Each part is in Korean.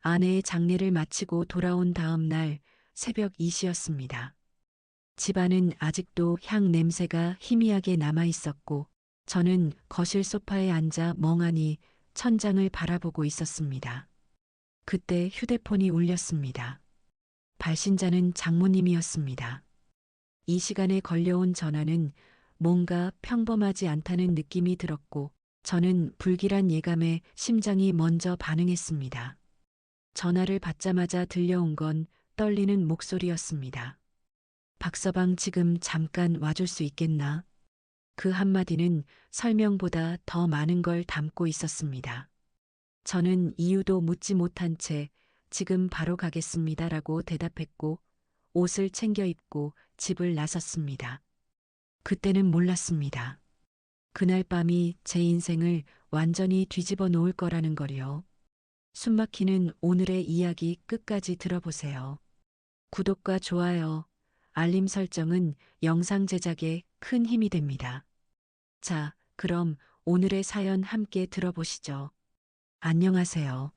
아내의 장례를 마치고 돌아온 다음 날 새벽 2시였습니다. 집안은 아직도 향 냄새가 희미하게 남아 있었고 저는 거실 소파에 앉아 멍하니 천장을 바라보고 있었습니다. 그때 휴대폰이 울렸습니다. 발신자는 장모님이었습니다. 이 시간에 걸려온 전화는 뭔가 평범하지 않다는 느낌이 들었고 저는 불길한 예감에 심장이 먼저 반응했습니다. 전화를 받자마자 들려온 건 떨리는 목소리였습니다. 박서방 지금 잠깐 와줄 수 있겠나? 그 한마디는 설명보다 더 많은 걸 담고 있었습니다. 저는 이유도 묻지 못한 채 지금 바로 가겠습니다라고 대답했고 옷을 챙겨 입고 집을 나섰습니다. 그때는 몰랐습니다. 그날 밤이 제 인생을 완전히 뒤집어 놓을 거라는 걸요. 숨막히는 오늘의 이야기 끝까지 들어보세요. 구독과 좋아요, 알림 설정은 영상 제작에 큰 힘이 됩니다. 자, 그럼 오늘의 사연 함께 들어보시죠. 안녕하세요.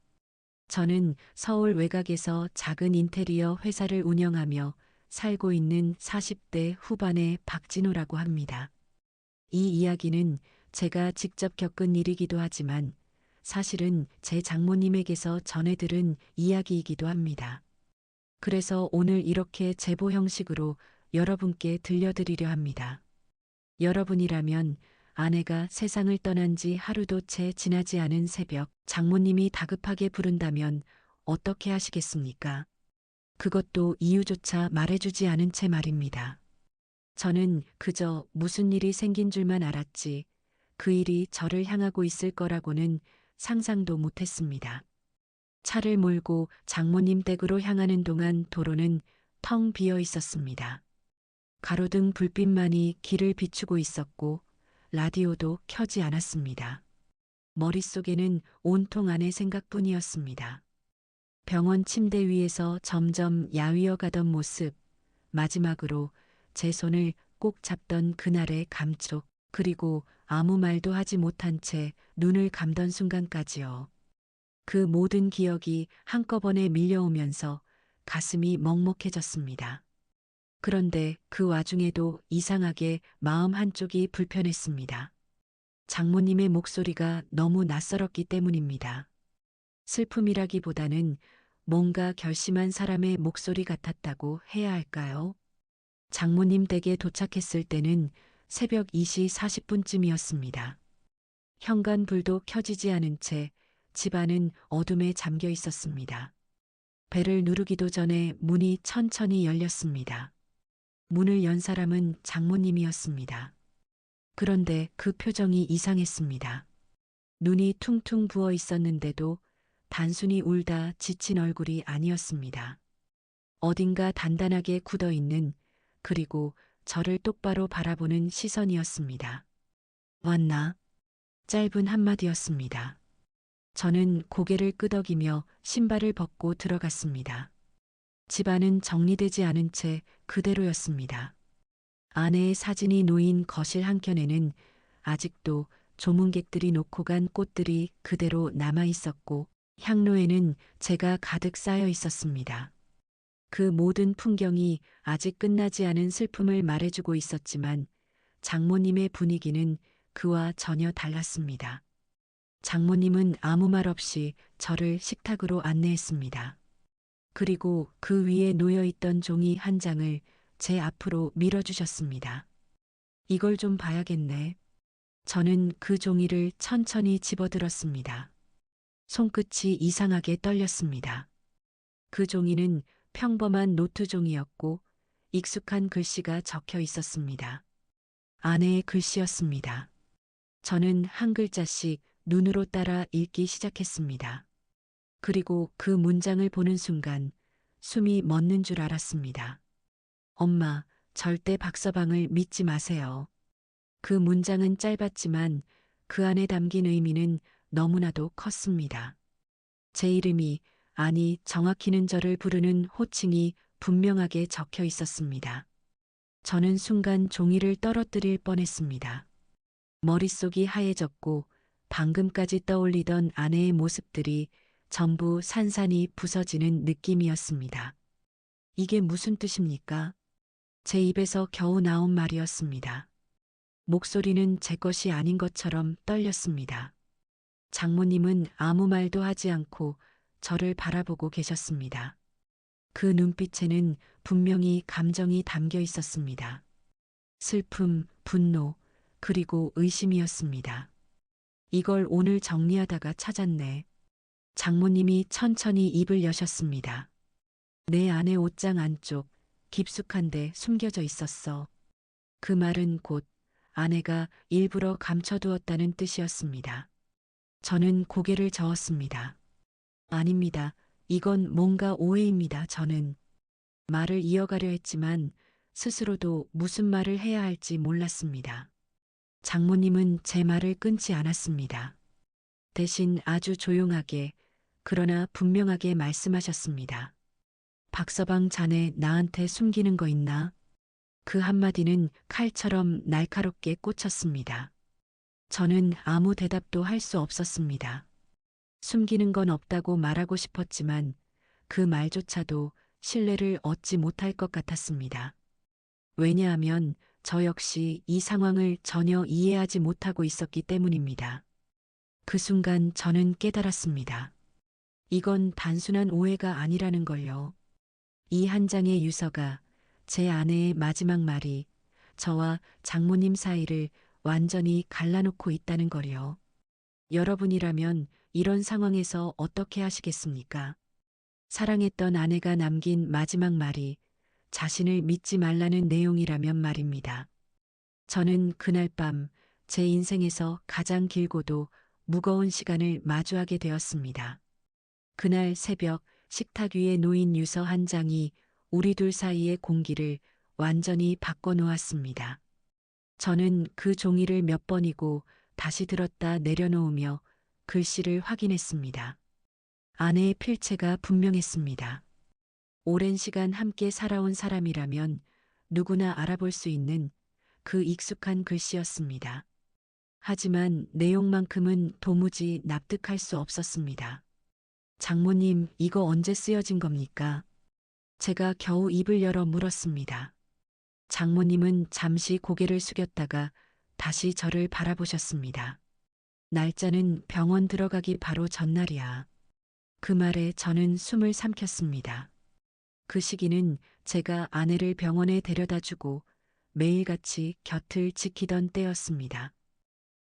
저는 서울 외곽에서 작은 인테리어 회사를 운영하며 살고 있는 40대 후반의 박진호라고 합니다. 이 이야기는 제가 직접 겪은 일이기도 하지만 사실은 제 장모님에게서 전해 들은 이야기이기도 합니다. 그래서 오늘 이렇게 제보 형식으로 여러분께 들려드리려 합니다. 여러분이라면 아내가 세상을 떠난 지 하루도 채 지나지 않은 새벽, 장모님이 다급하게 부른다면 어떻게 하시겠습니까? 그것도 이유조차 말해주지 않은 채 말입니다. 저는 그저 무슨 일이 생긴 줄만 알았지 그 일이 저를 향하고 있을 거라고는 상상도 못했습니다. 차를 몰고 장모님 댁으로 향하는 동안 도로는 텅 비어 있었습니다. 가로등 불빛만이 길을 비추고 있었고 라디오도 켜지 않았습니다. 머릿속에는 온통 아내 생각뿐이었습니다. 병원 침대 위에서 점점 야위어 가던 모습, 마지막으로 제 손을 꼭 잡던 그날의 감촉, 그리고 아무 말도 하지 못한 채 눈을 감던 순간까지요. 그 모든 기억이 한꺼번에 밀려오면서 가슴이 먹먹해졌습니다. 그런데 그 와중에도 이상하게 마음 한쪽이 불편했습니다. 장모님의 목소리가 너무 낯설었기 때문입니다. 슬픔이라기보다는 뭔가 결심한 사람의 목소리 같았다고 해야 할까요? 장모님 댁에 도착했을 때는 새벽 2시 40분쯤이었습니다. 현관불도 켜지지 않은 채 집안은 어둠에 잠겨 있었습니다. 벨을 누르기도 전에 문이 천천히 열렸습니다. 문을 연 사람은 장모님이었습니다. 그런데 그 표정이 이상했습니다. 눈이 퉁퉁 부어 있었는데도 단순히 울다 지친 얼굴이 아니었습니다. 어딘가 단단하게 굳어 있는, 그리고 저를 똑바로 바라보는 시선이었습니다. 왔나? 짧은 한마디였습니다. 저는 고개를 끄덕이며 신발을 벗고 들어갔습니다. 집안은 정리되지 않은 채 그대로였습니다. 아내의 사진이 놓인 거실 한켠에는 아직도 조문객들이 놓고 간 꽃들이 그대로 남아 있었고 향로에는 제가 가득 쌓여 있었습니다. 그 모든 풍경이 아직 끝나지 않은 슬픔을 말해주고 있었지만 장모님의 분위기는 그와 전혀 달랐습니다. 장모님은 아무 말 없이 저를 식탁으로 안내했습니다. 그리고 그 위에 놓여 있던 종이 한 장을 제 앞으로 밀어주셨습니다. 이걸 좀 봐야겠네. 저는 그 종이를 천천히 집어들었습니다. 손끝이 이상하게 떨렸습니다. 그 종이는 평범한 노트 종이였고 익숙한 글씨가 적혀 있었습니다. 아내의 글씨였습니다. 저는 한 글자씩 눈으로 따라 읽기 시작했습니다. 그리고 그 문장을 보는 순간 숨이 멎는 줄 알았습니다. 엄마, 절대 박서방을 믿지 마세요. 그 문장은 짧았지만 그 안에 담긴 의미는 너무나도 컸습니다. 제 이름이, 아니 정확히는 저를 부르는 호칭이 분명하게 적혀 있었습니다. 저는 순간 종이를 떨어뜨릴 뻔했습니다. 머릿속이 하얘졌고 방금까지 떠올리던 아내의 모습들이 전부 산산이 부서지는 느낌이었습니다. 이게 무슨 뜻입니까? 제 입에서 겨우 나온 말이었습니다. 목소리는 제 것이 아닌 것처럼 떨렸습니다. 장모님은 아무 말도 하지 않고 저를 바라보고 계셨습니다. 그 눈빛에는 분명히 감정이 담겨 있었습니다. 슬픔, 분노, 그리고 의심이었습니다. 이걸 오늘 정리하다가 찾았네. 장모님이 천천히 입을 여셨습니다. 내 안에 옷장 안쪽 깊숙한데 숨겨져 있었어. 그 말은 곧 아내가 일부러 감춰두었다는 뜻이었습니다. 저는 고개를 저었습니다. 아닙니다. 이건 뭔가 오해입니다. 저는 말을 이어가려 했지만 스스로도 무슨 말을 해야 할지 몰랐습니다. 장모님은 제 말을 끊지 않았습니다. 대신 아주 조용하게 그러나 분명하게 말씀하셨습니다. 박서방 자네 나한테 숨기는 거 있나? 그 한마디는 칼처럼 날카롭게 꽂혔습니다. 저는 아무 대답도 할 수 없었습니다. 숨기는 건 없다고 말하고 싶었지만 그 말조차도 신뢰를 얻지 못할 것 같았습니다. 왜냐하면 저 역시 이 상황을 전혀 이해하지 못하고 있었기 때문입니다. 그 순간 저는 깨달았습니다. 이건 단순한 오해가 아니라는 걸요. 이 한 장의 유서가 제 아내의 마지막 말이 저와 장모님 사이를 완전히 갈라놓고 있다는 거요. 여러분이라면 이런 상황에서 어떻게 하시겠습니까? 사랑했던 아내가 남긴 마지막 말이 자신을 믿지 말라는 내용이라면 말입니다. 저는 그날 밤 제 인생에서 가장 길고도 무거운 시간을 마주하게 되었습니다. 그날 새벽 식탁 위에 놓인 유서 한 장이 우리 둘 사이의 공기를 완전히 바꿔놓았습니다. 저는 그 종이를 몇 번이고 다시 들었다 내려놓으며 글씨를 확인했습니다. 아내의 필체가 분명했습니다. 오랜 시간 함께 살아온 사람이라면 누구나 알아볼 수 있는 그 익숙한 글씨였습니다. 하지만 내용만큼은 도무지 납득할 수 없었습니다. 장모님, 이거 언제 쓰여진 겁니까? 제가 겨우 입을 열어 물었습니다. 장모님은 잠시 고개를 숙였다가 다시 저를 바라보셨습니다. 날짜는 병원 들어가기 바로 전날이야. 그 말에 저는 숨을 삼켰습니다. 그 시기는 제가 아내를 병원에 데려다 주고 매일같이 곁을 지키던 때였습니다.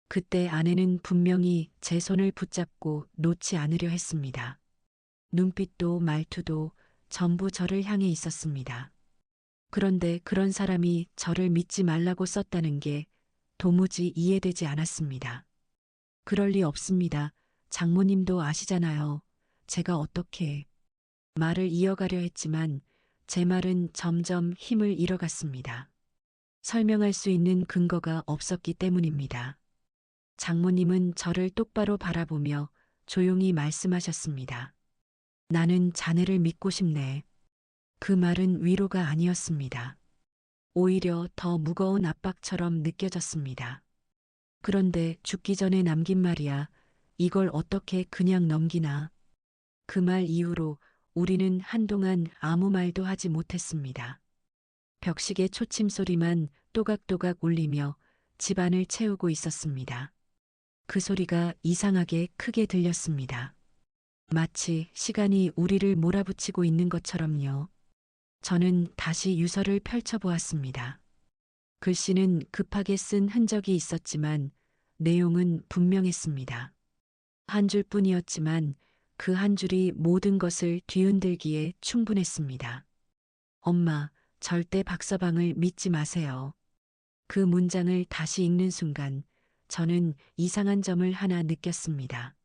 그때 아내는 분명히 제 손을 붙잡고 놓지 않으려 했습니다. 눈빛도 말투도 전부 저를 향해 있었습니다. 그런데 그런 사람이 저를 믿지 말라고 썼다는 게 도무지 이해되지 않았습니다. 그럴 리 없습니다. 장모님도 아시잖아요. 제가 어떻게 말을 이어가려 했지만 제 말은 점점 힘을 잃어갔습니다. 설명할 수 있는 근거가 없었기 때문입니다. 장모님은 저를 똑바로 바라보며 조용히 말씀하셨습니다. 나는 자네를 믿고 싶네. 그 말은 위로가 아니었습니다. 오히려 더 무거운 압박처럼 느껴졌습니다. 그런데 죽기 전에 남긴 말이야. 이걸 어떻게 그냥 넘기나. 그 말 이후로 우리는 한동안 아무 말도 하지 못했습니다. 벽식의 초침 소리만 또각또각 울리며 집안을 채우고 있었습니다. 그 소리가 이상하게 크게 들렸습니다. 마치 시간이 우리를 몰아붙이고 있는 것처럼요. 저는 다시 유서를 펼쳐보았습니다. 글씨는 급하게 쓴 흔적이 있었지만 내용은 분명했습니다. 한 줄뿐이었지만 그 한 줄이 모든 것을 뒤흔들기에 충분했습니다. 엄마, 절대 박서방을 믿지 마세요. 그 문장을 다시 읽는 순간 저는 이상한 점을 하나 느꼈습니다.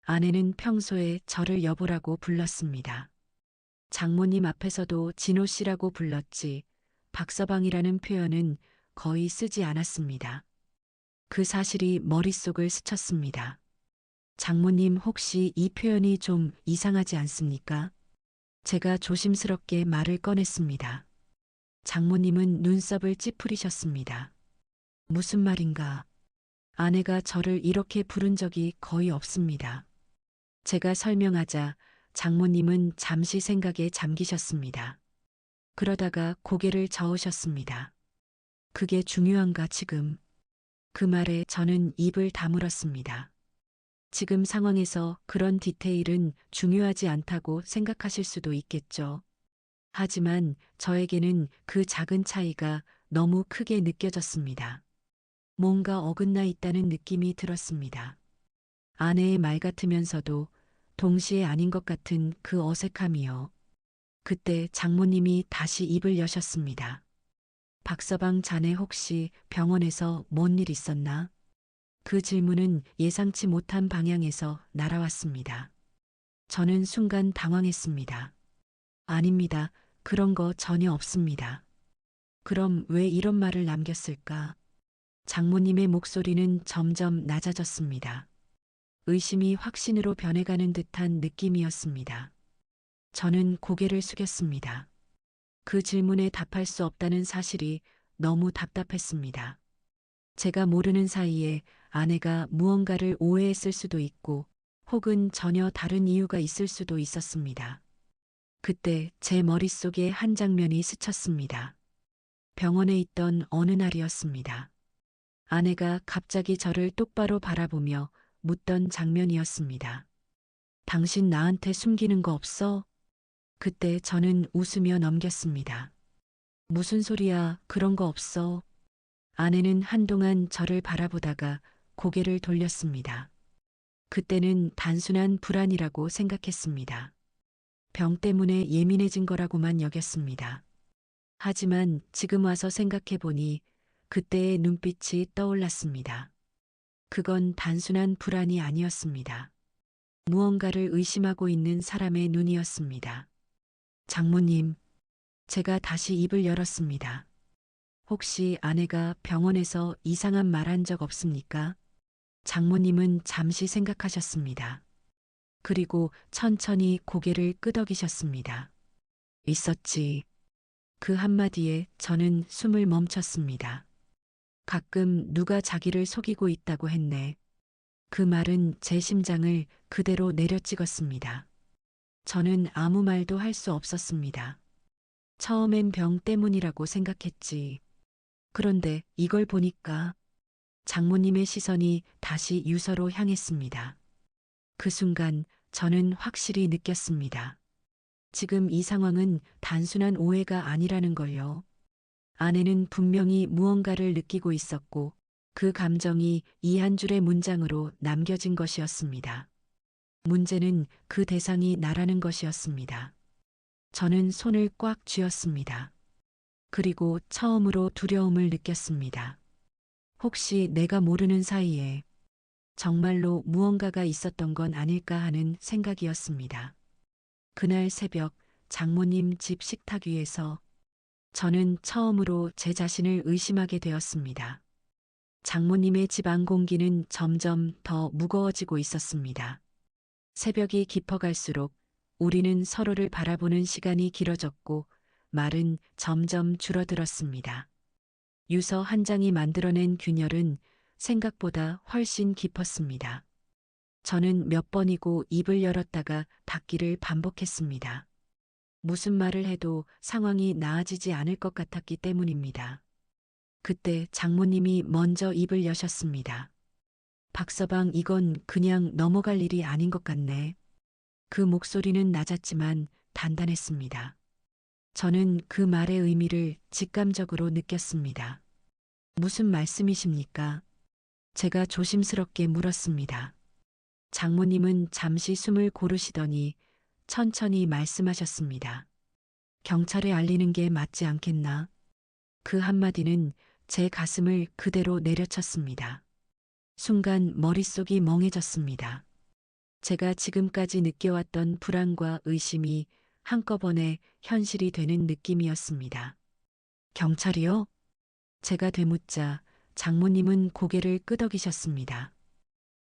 아내는 평소에 저를 여보라고 불렀습니다. 장모님 앞에서도 진호 씨라고 불렀지 박서방이라는 표현은 거의 쓰지 않았습니다. 그 사실이 머릿속을 스쳤습니다. 장모님 혹시 이 표현이 좀 이상하지 않습니까? 제가 조심스럽게 말을 꺼냈습니다. 장모님은 눈썹을 찌푸리셨습니다. 무슨 말인가? 아내가 저를 이렇게 부른 적이 거의 없습니다. 제가 설명하자 장모님은 잠시 생각에 잠기셨습니다. 그러다가 고개를 저으셨습니다. 그게 중요한가 지금? 그 말에 저는 입을 다물었습니다. 지금 상황에서 그런 디테일은 중요하지 않다고 생각하실 수도 있겠죠. 하지만 저에게는 그 작은 차이가 너무 크게 느껴졌습니다. 뭔가 어긋나 있다는 느낌이 들었습니다. 아내의 말 같으면서도 동시에 아닌 것 같은 그 어색함이요. 그때 장모님이 다시 입을 여셨습니다. 박서방 자네 혹시 병원에서 뭔 일 있었나? 그 질문은 예상치 못한 방향에서 날아왔습니다. 저는 순간 당황했습니다. 아닙니다. 그런 거 전혀 없습니다. 그럼 왜 이런 말을 남겼을까? 장모님의 목소리는 점점 낮아졌습니다. 의심이 확신으로 변해가는 듯한 느낌이었습니다. 저는 고개를 숙였습니다. 그 질문에 답할 수 없다는 사실이 너무 답답했습니다. 제가 모르는 사이에 아내가 무언가를 오해했을 수도 있고 혹은 전혀 다른 이유가 있을 수도 있었습니다. 그때 제 머릿속에 한 장면이 스쳤습니다. 병원에 있던 어느 날이었습니다. 아내가 갑자기 저를 똑바로 바라보며 묻던 장면이었습니다. 당신 나한테 숨기는 거 없어? 그때 저는 웃으며 넘겼습니다. 무슨 소리야, 그런 거 없어. 아내는 한동안 저를 바라보다가 고개를 돌렸습니다. 그때는 단순한 불안이라고 생각했습니다. 병 때문에 예민해진 거라고만 여겼습니다. 하지만 지금 와서 생각해 보니 그때의 눈빛이 떠올랐습니다. 그건 단순한 불안이 아니었습니다. 무언가를 의심하고 있는 사람의 눈이었습니다. 장모님, 제가 다시 입을 열었습니다. 혹시 아내가 병원에서 이상한 말 한 적 없습니까? 장모님은 잠시 생각하셨습니다. 그리고 천천히 고개를 끄덕이셨습니다. 있었지. 그 한마디에 저는 숨을 멈췄습니다. 가끔 누가 자기를 속이고 있다고 했네. 그 말은 제 심장을 그대로 내려찍었습니다. 저는 아무 말도 할 수 없었습니다. 처음엔 병 때문이라고 생각했지. 그런데 이걸 보니까 장모님의 시선이 다시 유서로 향했습니다. 그 순간 저는 확실히 느꼈습니다. 지금 이 상황은 단순한 오해가 아니라는 걸요. 아내는 분명히 무언가를 느끼고 있었고 그 감정이 이 한 줄의 문장으로 남겨진 것이었습니다. 문제는 그 대상이 나라는 것이었습니다. 저는 손을 꽉 쥐었습니다. 그리고 처음으로 두려움을 느꼈습니다. 혹시 내가 모르는 사이에 정말로 무언가가 있었던 건 아닐까 하는 생각이었습니다. 그날 새벽 장모님 집 식탁 위에서 저는 처음으로 제 자신을 의심하게 되었습니다. 장모님의 집 안 공기는 점점 더 무거워지고 있었습니다. 새벽이 깊어갈수록 우리는 서로를 바라보는 시간이 길어졌고 말은 점점 줄어들었습니다. 유서 한 장이 만들어낸 균열은 생각보다 훨씬 깊었습니다. 저는 몇 번이고 입을 열었다가 닫기를 반복했습니다. 무슨 말을 해도 상황이 나아지지 않을 것 같았기 때문입니다. 그때 장모님이 먼저 입을 여셨습니다. 박서방, 이건 그냥 넘어갈 일이 아닌 것 같네. 그 목소리는 낮았지만 단단했습니다. 저는 그 말의 의미를 직감적으로 느꼈습니다. 무슨 말씀이십니까? 제가 조심스럽게 물었습니다. 장모님은 잠시 숨을 고르시더니 천천히 말씀하셨습니다. 경찰에 알리는 게 맞지 않겠나? 그 한마디는 제 가슴을 그대로 내려쳤습니다. 순간 머릿속이 멍해졌습니다. 제가 지금까지 느껴왔던 불안과 의심이 한꺼번에 현실이 되는 느낌이었습니다. 경찰이요? 제가 되묻자 장모님은 고개를 끄덕이셨습니다.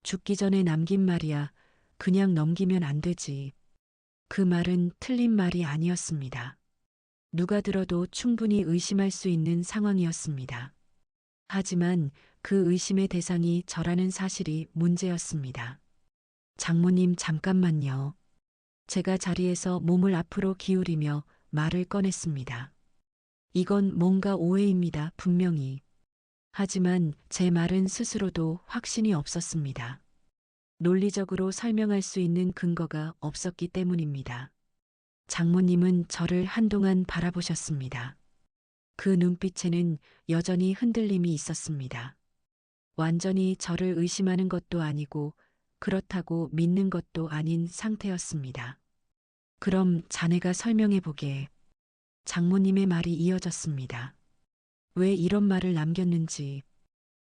죽기 전에 남긴 말이야. 그냥 넘기면 안 되지. 그 말은 틀린 말이 아니었습니다. 누가 들어도 충분히 의심할 수 있는 상황이었습니다. 하지만 그 의심의 대상이 저라는 사실이 문제였습니다. 장모님 잠깐만요. 제가 자리에서 몸을 앞으로 기울이며 말을 꺼냈습니다. 이건 뭔가 오해입니다. 분명히. 하지만 제 말은 스스로도 확신이 없었습니다. 논리적으로 설명할 수 있는 근거가 없었기 때문입니다. 장모님은 저를 한동안 바라보셨습니다. 그 눈빛에는 여전히 흔들림이 있었습니다. 완전히 저를 의심하는 것도 아니고 그렇다고 믿는 것도 아닌 상태였습니다. 그럼 자네가 설명해 보게. 장모님의 말이 이어졌습니다. 왜 이런 말을 남겼는지.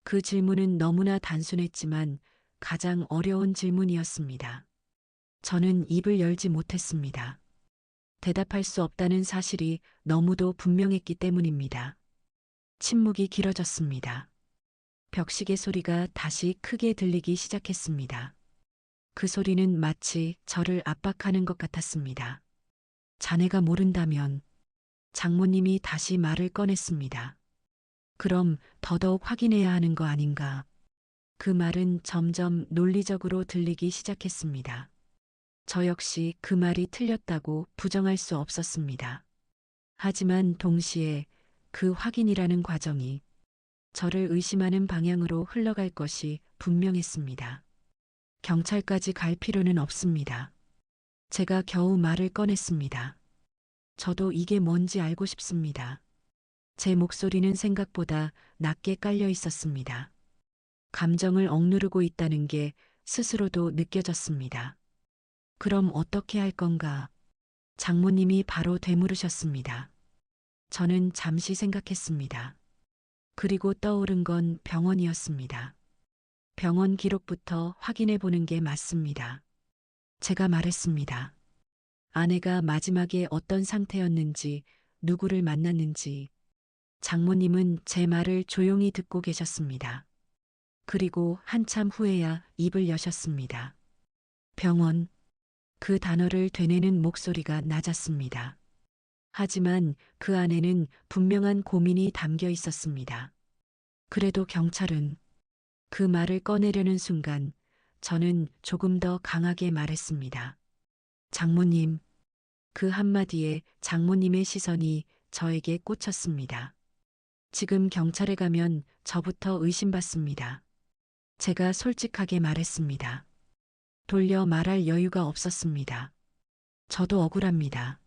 그 질문은 너무나 단순했지만 가장 어려운 질문이었습니다. 저는 입을 열지 못했습니다. 대답할 수 없다는 사실이 너무도 분명했기 때문입니다. 침묵이 길어졌습니다. 벽시계 소리가 다시 크게 들리기 시작했습니다. 그 소리는 마치 저를 압박하는 것 같았습니다. 자네가 모른다면 장모님이 다시 말을 꺼냈습니다. 그럼 더더욱 확인해야 하는 거 아닌가. 그 말은 점점 논리적으로 들리기 시작했습니다. 저 역시 그 말이 틀렸다고 부정할 수 없었습니다. 하지만 동시에 그 확인이라는 과정이 저를 의심하는 방향으로 흘러갈 것이 분명했습니다. 경찰까지 갈 필요는 없습니다. 제가 겨우 말을 꺼냈습니다. 저도 이게 뭔지 알고 싶습니다. 제 목소리는 생각보다 낮게 깔려 있었습니다. 감정을 억누르고 있다는 게 스스로도 느껴졌습니다. 그럼 어떻게 할 건가? 장모님이 바로 되물으셨습니다. 저는 잠시 생각했습니다. 그리고 떠오른 건 병원이었습니다. 병원 기록부터 확인해 보는 게 맞습니다. 제가 말했습니다. 아내가 마지막에 어떤 상태였는지, 누구를 만났는지. 장모님은 제 말을 조용히 듣고 계셨습니다. 그리고 한참 후에야 입을 여셨습니다. 병원. 그 단어를 되뇌는 목소리가 낮았습니다. 하지만 그 안에는 분명한 고민이 담겨 있었습니다. 그래도 경찰은 그 말을 꺼내려는 순간 저는 조금 더 강하게 말했습니다. 장모님. 그 한마디에 장모님의 시선이 저에게 꽂혔습니다. 지금 경찰에 가면 저부터 의심받습니다. 제가 솔직하게 말했습니다. 돌려 말할 여유가 없었습니다. 저도 억울합니다.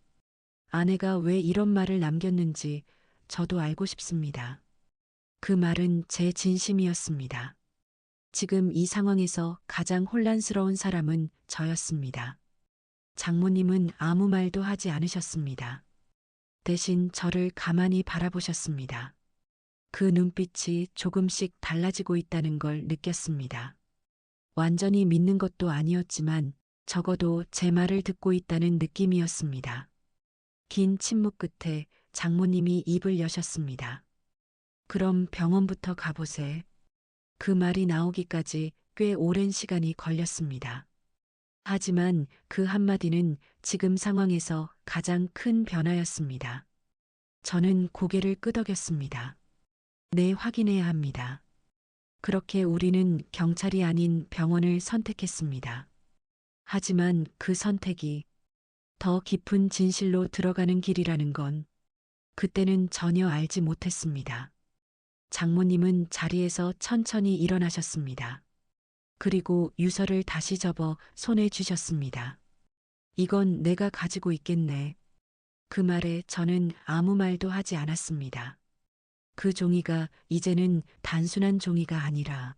아내가 왜 이런 말을 남겼는지 저도 알고 싶습니다. 그 말은 제 진심이었습니다. 지금 이 상황에서 가장 혼란스러운 사람은 저였습니다. 장모님은 아무 말도 하지 않으셨습니다. 대신 저를 가만히 바라보셨습니다. 그 눈빛이 조금씩 달라지고 있다는 걸 느꼈습니다. 완전히 믿는 것도 아니었지만 적어도 제 말을 듣고 있다는 느낌이었습니다. 긴 침묵 끝에 장모님이 입을 여셨습니다. 그럼 병원부터 가보세. 그 말이 나오기까지 꽤 오랜 시간이 걸렸습니다. 하지만 그 한마디는 지금 상황에서 가장 큰 변화였습니다. 저는 고개를 끄덕였습니다. 네, 확인해야 합니다. 그렇게 우리는 경찰이 아닌 병원을 선택했습니다. 하지만 그 선택이 더 깊은 진실로 들어가는 길이라는 건 그때는 전혀 알지 못했습니다. 장모님은 자리에서 천천히 일어나셨습니다. 그리고 유서를 다시 접어 손에 쥐셨습니다. 이건 내가 가지고 있겠네. 그 말에 저는 아무 말도 하지 않았습니다. 그 종이가 이제는 단순한 종이가 아니라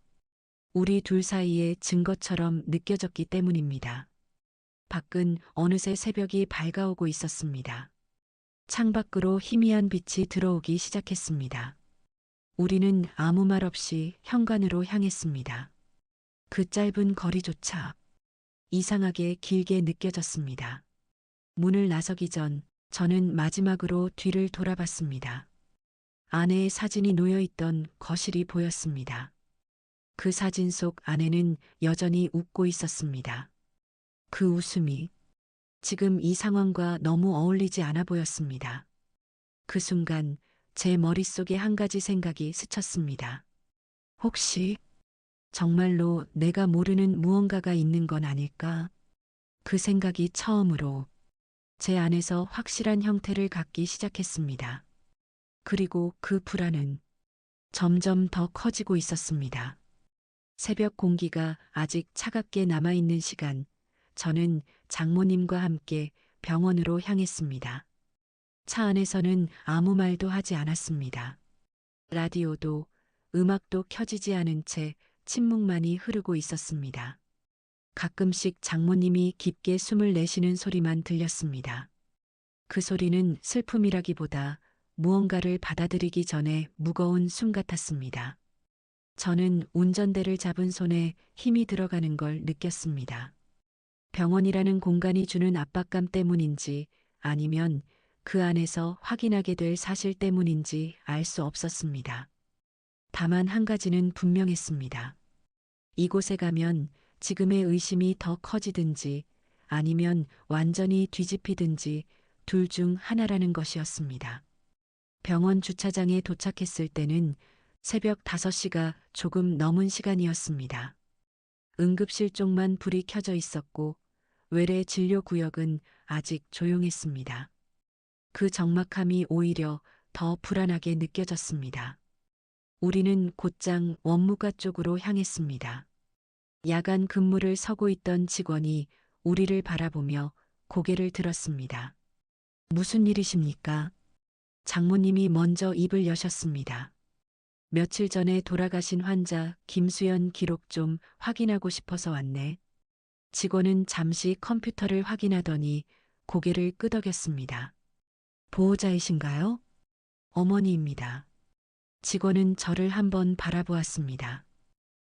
우리 둘 사이의 증거처럼 느껴졌기 때문입니다. 밖은 어느새 새벽이 밝아오고 있었습니다. 창밖으로 희미한 빛이 들어오기 시작했습니다. 우리는 아무 말 없이 현관으로 향했습니다. 그 짧은 거리조차 이상하게 길게 느껴졌습니다. 문을 나서기 전 저는 마지막으로 뒤를 돌아봤습니다. 아내의 사진이 놓여있던 거실이 보였습니다. 그 사진 속 아내는 여전히 웃고 있었습니다. 그 웃음이 지금 이 상황과 너무 어울리지 않아 보였습니다. 그 순간 제 머릿속에 한 가지 생각이 스쳤습니다. 혹시 정말로 내가 모르는 무언가가 있는 건 아닐까? 그 생각이 처음으로 제 안에서 확실한 형태를 갖기 시작했습니다. 그리고 그 불안은 점점 더 커지고 있었습니다. 새벽 공기가 아직 차갑게 남아있는 시간, 저는 장모님과 함께 병원으로 향했습니다. 차 안에서는 아무 말도 하지 않았습니다. 라디오도 음악도 켜지지 않은 채 침묵만이 흐르고 있었습니다. 가끔씩 장모님이 깊게 숨을 내쉬는 소리만 들렸습니다. 그 소리는 슬픔이라기보다 무언가를 받아들이기 전에 무거운 숨 같았습니다. 저는 운전대를 잡은 손에 힘이 들어가는 걸 느꼈습니다. 병원이라는 공간이 주는 압박감 때문인지 아니면 그 안에서 확인하게 될 사실 때문인지 알 수 없었습니다. 다만 한 가지는 분명했습니다. 이곳에 가면 지금의 의심이 더 커지든지 아니면 완전히 뒤집히든지 둘 중 하나라는 것이었습니다. 병원 주차장에 도착했을 때는 새벽 5시가 조금 넘은 시간이었습니다. 응급실 쪽만 불이 켜져 있었고 외래 진료 구역은 아직 조용했습니다. 그 적막함이 오히려 더 불안하게 느껴졌습니다. 우리는 곧장 원무과 쪽으로 향했습니다. 야간 근무를 서고 있던 직원이 우리를 바라보며 고개를 들었습니다. 무슨 일이십니까? 장모님이 먼저 입을 여셨습니다. 며칠 전에 돌아가신 환자 김수연 기록 좀 확인하고 싶어서 왔네. 직원은 잠시 컴퓨터를 확인하더니 고개를 끄덕였습니다. 보호자이신가요? 어머니입니다. 직원은 저를 한번 바라보았습니다.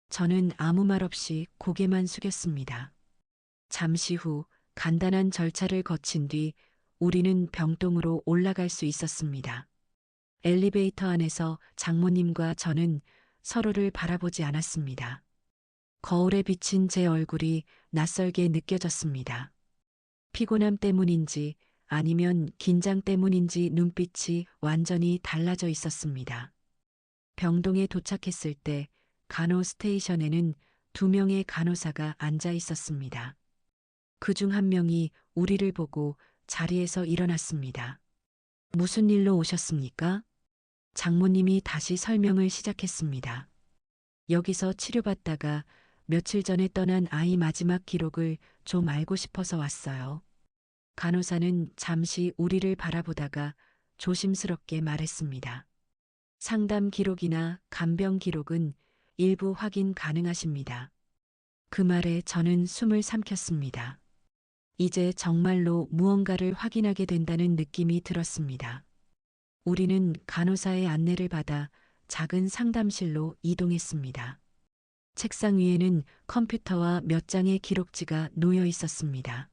저는 아무 말 없이 고개만 숙였습니다. 잠시 후 간단한 절차를 거친 뒤 우리는 병동으로 올라갈 수 있었습니다. 엘리베이터 안에서 장모님과 저는 서로를 바라보지 않았습니다. 거울에 비친 제 얼굴이 낯설게 느껴졌습니다. 피곤함 때문인지 아니면 긴장 때문인지 눈빛이 완전히 달라져 있었습니다. 병동에 도착했을 때 간호 스테이션에는 2명의 간호사가 앉아 있었습니다. 그중 한 명이 우리를 보고 자리에서 일어났습니다. 무슨 일로 오셨습니까? 장모님이 다시 설명을 시작했습니다. 여기서 치료받다가 며칠 전에 떠난 아이 마지막 기록을 좀 알고 싶어서 왔어요. 간호사는 잠시 우리를 바라보다가 조심스럽게 말했습니다. 상담 기록이나 간병 기록은 일부 확인 가능하십니다. 그 말에 저는 숨을 삼켰습니다. 이제 정말로 무언가를 확인하게 된다는 느낌이 들었습니다. 우리는 간호사의 안내를 받아 작은 상담실로 이동했습니다. 책상 위에는 컴퓨터와 몇 장의 기록지가 놓여 있었습니다.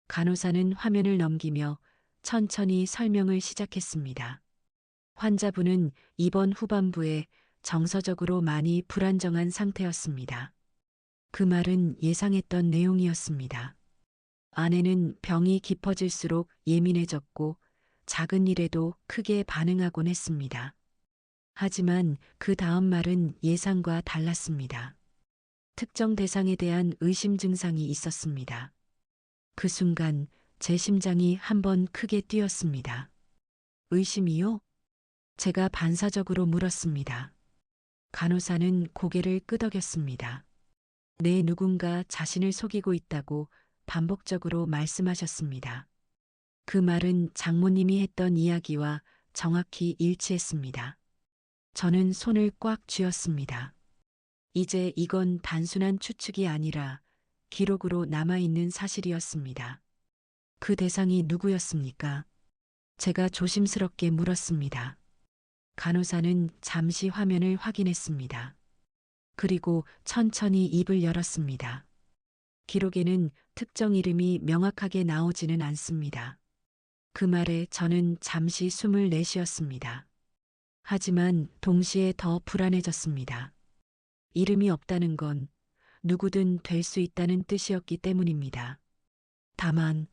간호사는 화면을 넘기며 천천히 설명을 시작했습니다. 환자분은 입원 후반부에 정서적으로 많이 불안정한 상태였습니다. 그 말은 예상했던 내용이었습니다. 아내는 병이 깊어질수록 예민해졌고 작은 일에도 크게 반응하곤 했습니다. 하지만 그 다음 말은 예상과 달랐습니다. 특정 대상에 대한 의심 증상이 있었습니다. 그 순간 제 심장이 한번 크게 뛰었습니다. 의심이요? 제가 반사적으로 물었습니다. 간호사는 고개를 끄덕였습니다. 네, 누군가 자신을 속이고 있다고 반복적으로 말씀하셨습니다. 그 말은 장모님이 했던 이야기와 정확히 일치했습니다. 저는 손을 꽉 쥐었습니다. 이제 이건 단순한 추측이 아니라 기록으로 남아있는 사실이었습니다. 그 대상이 누구였습니까? 제가 조심스럽게 물었습니다. 간호사는 잠시 화면을 확인했습니다. 그리고 천천히 입을 열었습니다. 기록에는 특정 이름이 명확하게 나오지는 않습니다. 그 말에 저는 잠시 숨을 내쉬었습니다. 하지만 동시에 더 불안해졌습니다. 이름이 없다는 건 누구든 될 수 있다는 뜻이었기 때문입니다. 다만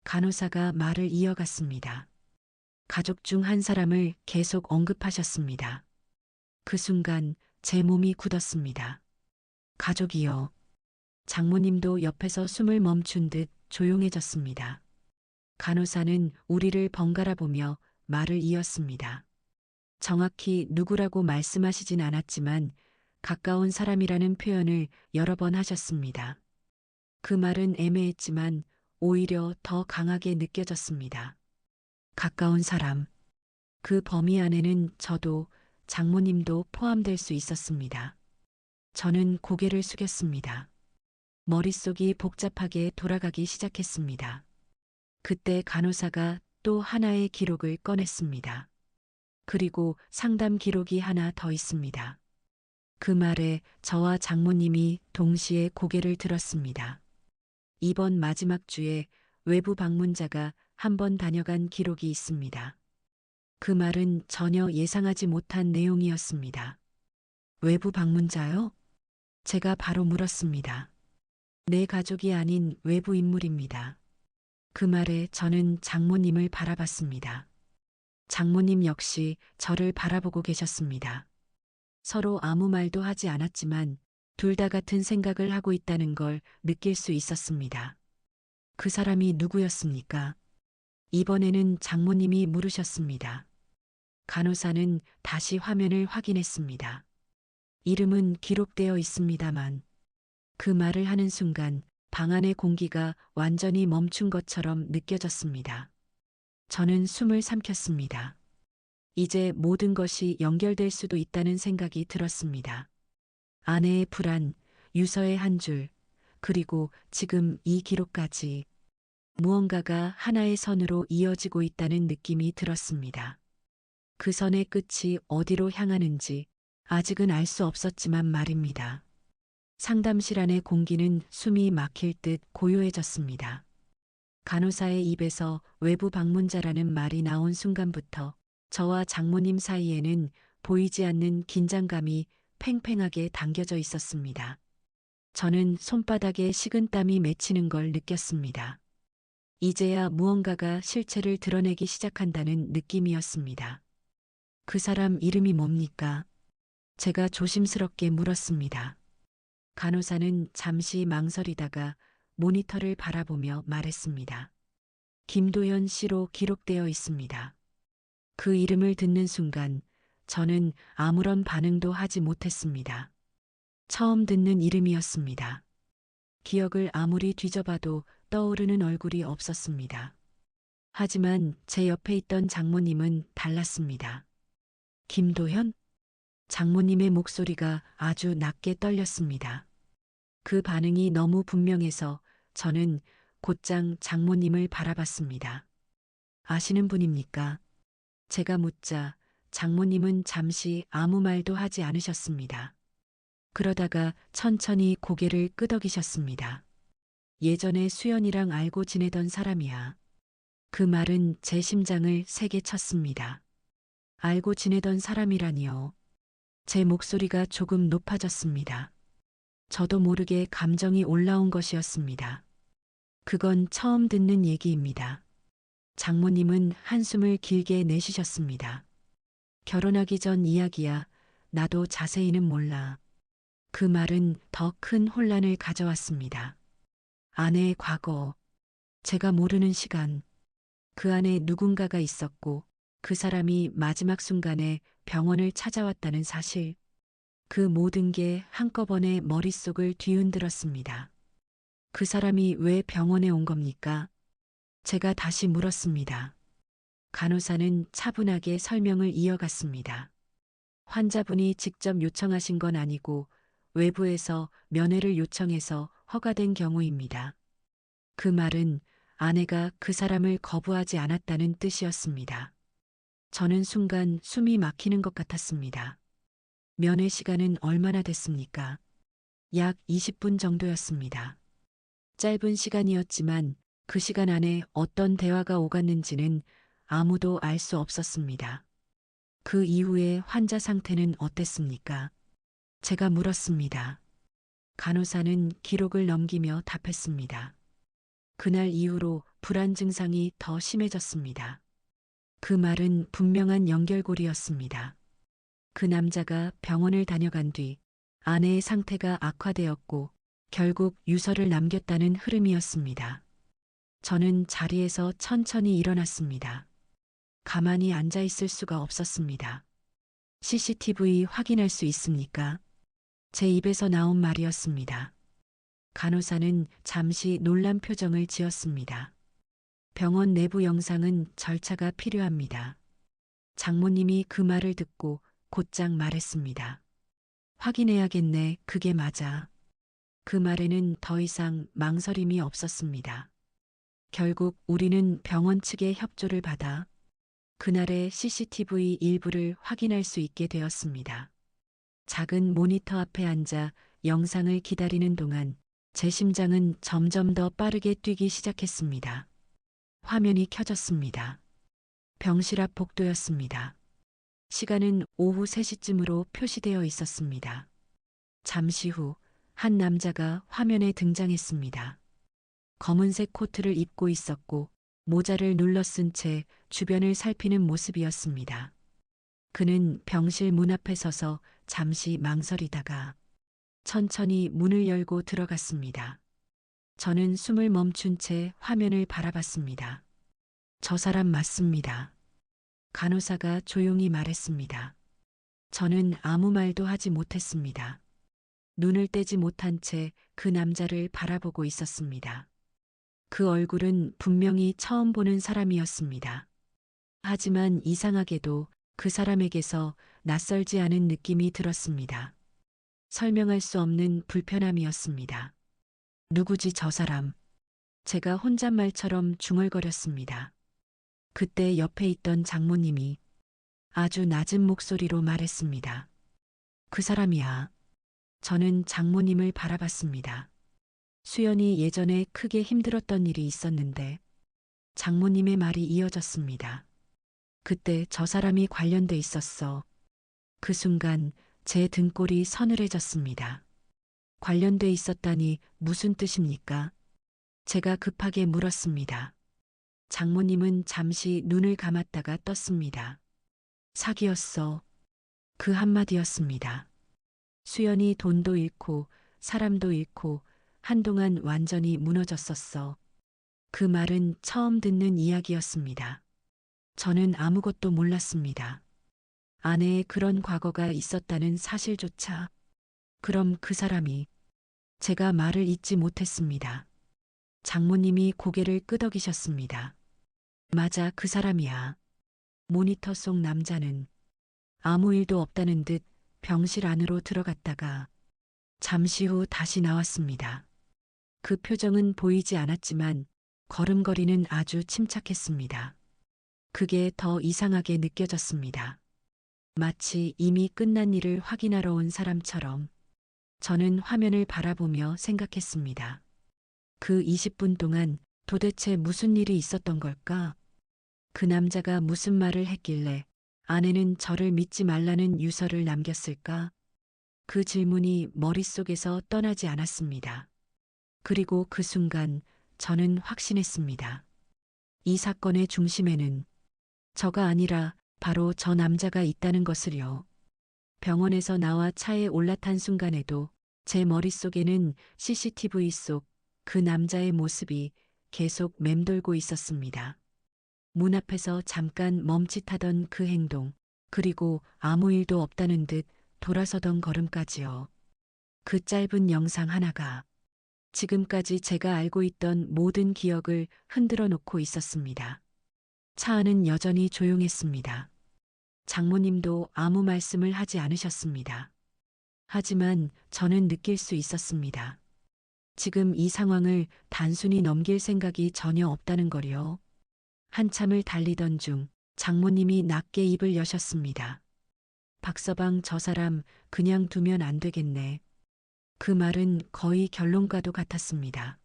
간호사가 말을 이어갔습니다. 가족 중 한 사람을 계속 언급하셨습니다. 그 순간 제 몸이 굳었습니다. 가족이요. 장모님도 옆에서 숨을 멈춘 듯 조용해졌습니다. 간호사는 우리를 번갈아 보며 말을 이었습니다. 정확히 누구라고 말씀하시진 않았지만 가까운 사람이라는 표현을 여러 번 하셨습니다. 그 말은 애매했지만 오히려 더 강하게 느껴졌습니다. 가까운 사람. 그 범위 안에는 저도 장모님도 포함될 수 있었습니다. 저는 고개를 숙였습니다. 머릿속이 복잡하게 돌아가기 시작했습니다. 그때 간호사가 또 하나의 기록을 꺼냈습니다. 그리고 상담 기록이 하나 더 있습니다. 그 말에 저와 장모님이 동시에 고개를 들었습니다. 이번 마지막 주에 외부 방문자가 한 번 다녀간 기록이 있습니다. 그 말은 전혀 예상하지 못한 내용이었습니다. 외부 방문자요? 제가 바로 물었습니다. 내 가족이 아닌 외부 인물입니다. 그 말에 저는 장모님을 바라봤습니다. 장모님 역시 저를 바라보고 계셨습니다. 서로 아무 말도 하지 않았지만 둘 다 같은 생각을 하고 있다는 걸 느낄 수 있었습니다. 그 사람이 누구였습니까? 이번에는 장모님이 물으셨습니다. 간호사는 다시 화면을 확인했습니다. 이름은 기록되어 있습니다만 그 말을 하는 순간 방 안의 공기가 완전히 멈춘 것처럼 느껴졌습니다. 저는 숨을 삼켰습니다. 이제 모든 것이 연결될 수도 있다는 생각이 들었습니다. 아내의 불안, 유서의 한 줄, 그리고 지금 이 기록까지 무언가가 하나의 선으로 이어지고 있다는 느낌이 들었습니다. 그 선의 끝이 어디로 향하는지 아직은 알 수 없었지만 말입니다. 상담실 안의 공기는 숨이 막힐 듯 고요해졌습니다. 간호사의 입에서 외부 방문자라는 말이 나온 순간부터 저와 장모님 사이에는 보이지 않는 긴장감이 팽팽하게 당겨져 있었습니다. 저는 손바닥에 식은땀이 맺히는 걸 느꼈습니다. 이제야 무언가가 실체를 드러내기 시작한다는 느낌이었습니다. 그 사람 이름이 뭡니까? 제가 조심스럽게 물었습니다. 간호사는 잠시 망설이다가 모니터를 바라보며 말했습니다. 김도현 씨로 기록되어 있습니다. 그 이름을 듣는 순간 저는 아무런 반응도 하지 못했습니다. 처음 듣는 이름이었습니다. 기억을 아무리 뒤져봐도 떠오르는 얼굴이 없었습니다. 하지만 제 옆에 있던 장모님은 달랐습니다. 김도현? 장모님의 목소리가 아주 낮게 떨렸습니다. 그 반응이 너무 분명해서 저는 곧장 장모님을 바라봤습니다. 아시는 분입니까? 제가 묻자 장모님은 잠시 아무 말도 하지 않으셨습니다. 그러다가 천천히 고개를 끄덕이셨습니다. 예전에 수연이랑 알고 지내던 사람이야. 그 말은 제 심장을 세게 쳤습니다. 알고 지내던 사람이라니요. 제 목소리가 조금 높아졌습니다. 저도 모르게 감정이 올라온 것이었습니다. 그건 처음 듣는 얘기입니다. 장모님은 한숨을 길게 내쉬셨습니다. 결혼하기 전 이야기야. 나도 자세히는 몰라. 그 말은 더 큰 혼란을 가져왔습니다. 아내의 과거, 제가 모르는 시간, 그 안에 누군가가 있었고 그 사람이 마지막 순간에 병원을 찾아왔다는 사실, 그 모든 게 한꺼번에 머릿속을 뒤흔들었습니다. 그 사람이 왜 병원에 온 겁니까? 제가 다시 물었습니다. 간호사는 차분하게 설명을 이어갔습니다. 환자분이 직접 요청하신 건 아니고 외부에서 면회를 요청해서 허가된 경우입니다. 그 말은 아내가 그 사람을 거부하지 않았다는 뜻이었습니다. 저는 순간 숨이 막히는 것 같았습니다. 면회 시간은 얼마나 됐습니까? 약 20분 정도였습니다. 짧은 시간이었지만 그 시간 안에 어떤 대화가 오갔는지는 아무도 알 수 없었습니다. 그 이후에 환자 상태는 어땠습니까? 제가 물었습니다. 간호사는 기록을 넘기며 답했습니다. 그날 이후로 불안 증상이 더 심해졌습니다. 그 말은 분명한 연결고리였습니다. 그 남자가 병원을 다녀간 뒤 아내의 상태가 악화되었고 결국 유서를 남겼다는 흐름이었습니다. 저는 자리에서 천천히 일어났습니다. 가만히 앉아 있을 수가 없었습니다. CCTV 확인할 수 있습니까? 제 입에서 나온 말이었습니다. 간호사는 잠시 놀란 표정을 지었습니다. 병원 내부 영상은 절차가 필요합니다. 장모님이 그 말을 듣고 곧장 말했습니다. 확인해야겠네, 그게 맞아. 그 말에는 더 이상 망설임이 없었습니다. 결국 우리는 병원 측의 협조를 받아 그날의 CCTV 일부를 확인할 수 있게 되었습니다. 작은 모니터 앞에 앉아 영상을 기다리는 동안 제 심장은 점점 더 빠르게 뛰기 시작했습니다. 화면이 켜졌습니다. 병실 앞 복도였습니다. 시간은 오후 3시쯤으로 표시되어 있었습니다. 잠시 후 한 남자가 화면에 등장했습니다. 검은색 코트를 입고 있었고 모자를 눌러 쓴 채 주변을 살피는 모습이었습니다. 그는 병실 문 앞에 서서 잠시 망설이다가 천천히 문을 열고 들어갔습니다. 저는 숨을 멈춘 채 화면을 바라봤습니다. 저 사람 맞습니다. 간호사가 조용히 말했습니다. 저는 아무 말도 하지 못했습니다. 눈을 떼지 못한 채 그 남자를 바라보고 있었습니다. 그 얼굴은 분명히 처음 보는 사람이었습니다. 하지만 이상하게도 그 사람에게서 낯설지 않은 느낌이 들었습니다. 설명할 수 없는 불편함이었습니다. 누구지 저 사람? 제가 혼잣말처럼 중얼거렸습니다. 그때 옆에 있던 장모님이 아주 낮은 목소리로 말했습니다. 그 사람이야. 저는 장모님을 바라봤습니다. 수연이 예전에 크게 힘들었던 일이 있었는데 장모님의 말이 이어졌습니다. 그때 저 사람이 관련돼 있었어. 그 순간 제 등골이 서늘해졌습니다. 관련돼 있었다니 무슨 뜻입니까? 제가 급하게 물었습니다. 장모님은 잠시 눈을 감았다가 떴습니다. 사기였어. 그 한마디였습니다. 수연이 돈도 잃고 사람도 잃고 한동안 완전히 무너졌었어. 그 말은 처음 듣는 이야기였습니다. 저는 아무것도 몰랐습니다. 아내의 그런 과거가 있었다는 사실조차. 그럼 그 사람이 제가 말을 잇지 못했습니다. 장모님이 고개를 끄덕이셨습니다. 맞아, 그 사람이야. 모니터 속 남자는 아무 일도 없다는 듯 병실 안으로 들어갔다가 잠시 후 다시 나왔습니다. 그 표정은 보이지 않았지만 걸음걸이는 아주 침착했습니다. 그게 더 이상하게 느껴졌습니다. 마치 이미 끝난 일을 확인하러 온 사람처럼. 저는 화면을 바라보며 생각했습니다. 그 20분 동안 도대체 무슨 일이 있었던 걸까? 그 남자가 무슨 말을 했길래 아내는 저를 믿지 말라는 유서를 남겼을까? 그 질문이 머릿속에서 떠나지 않았습니다. 그리고 그 순간 저는 확신했습니다. 이 사건의 중심에는 저가 아니라 바로 저 남자가 있다는 것을요. 병원에서 나와 차에 올라탄 순간에도 제 머릿속에는 CCTV 속 그 남자의 모습이 계속 맴돌고 있었습니다. 문 앞에서 잠깐 멈칫하던 그 행동, 그리고 아무 일도 없다는 듯 돌아서던 걸음까지요. 그 짧은 영상 하나가 지금까지 제가 알고 있던 모든 기억을 흔들어 놓고 있었습니다. 차 안은 여전히 조용했습니다. 장모님도 아무 말씀을 하지 않으셨습니다. 하지만 저는 느낄 수 있었습니다. 지금 이 상황을 단순히 넘길 생각이 전혀 없다는 거요. 한참을 달리던 중 장모님이 낮게 입을 여셨습니다. 박서방 저 사람 그냥 두면 안 되겠네. 그 말은 거의 결론과도 같았습니다.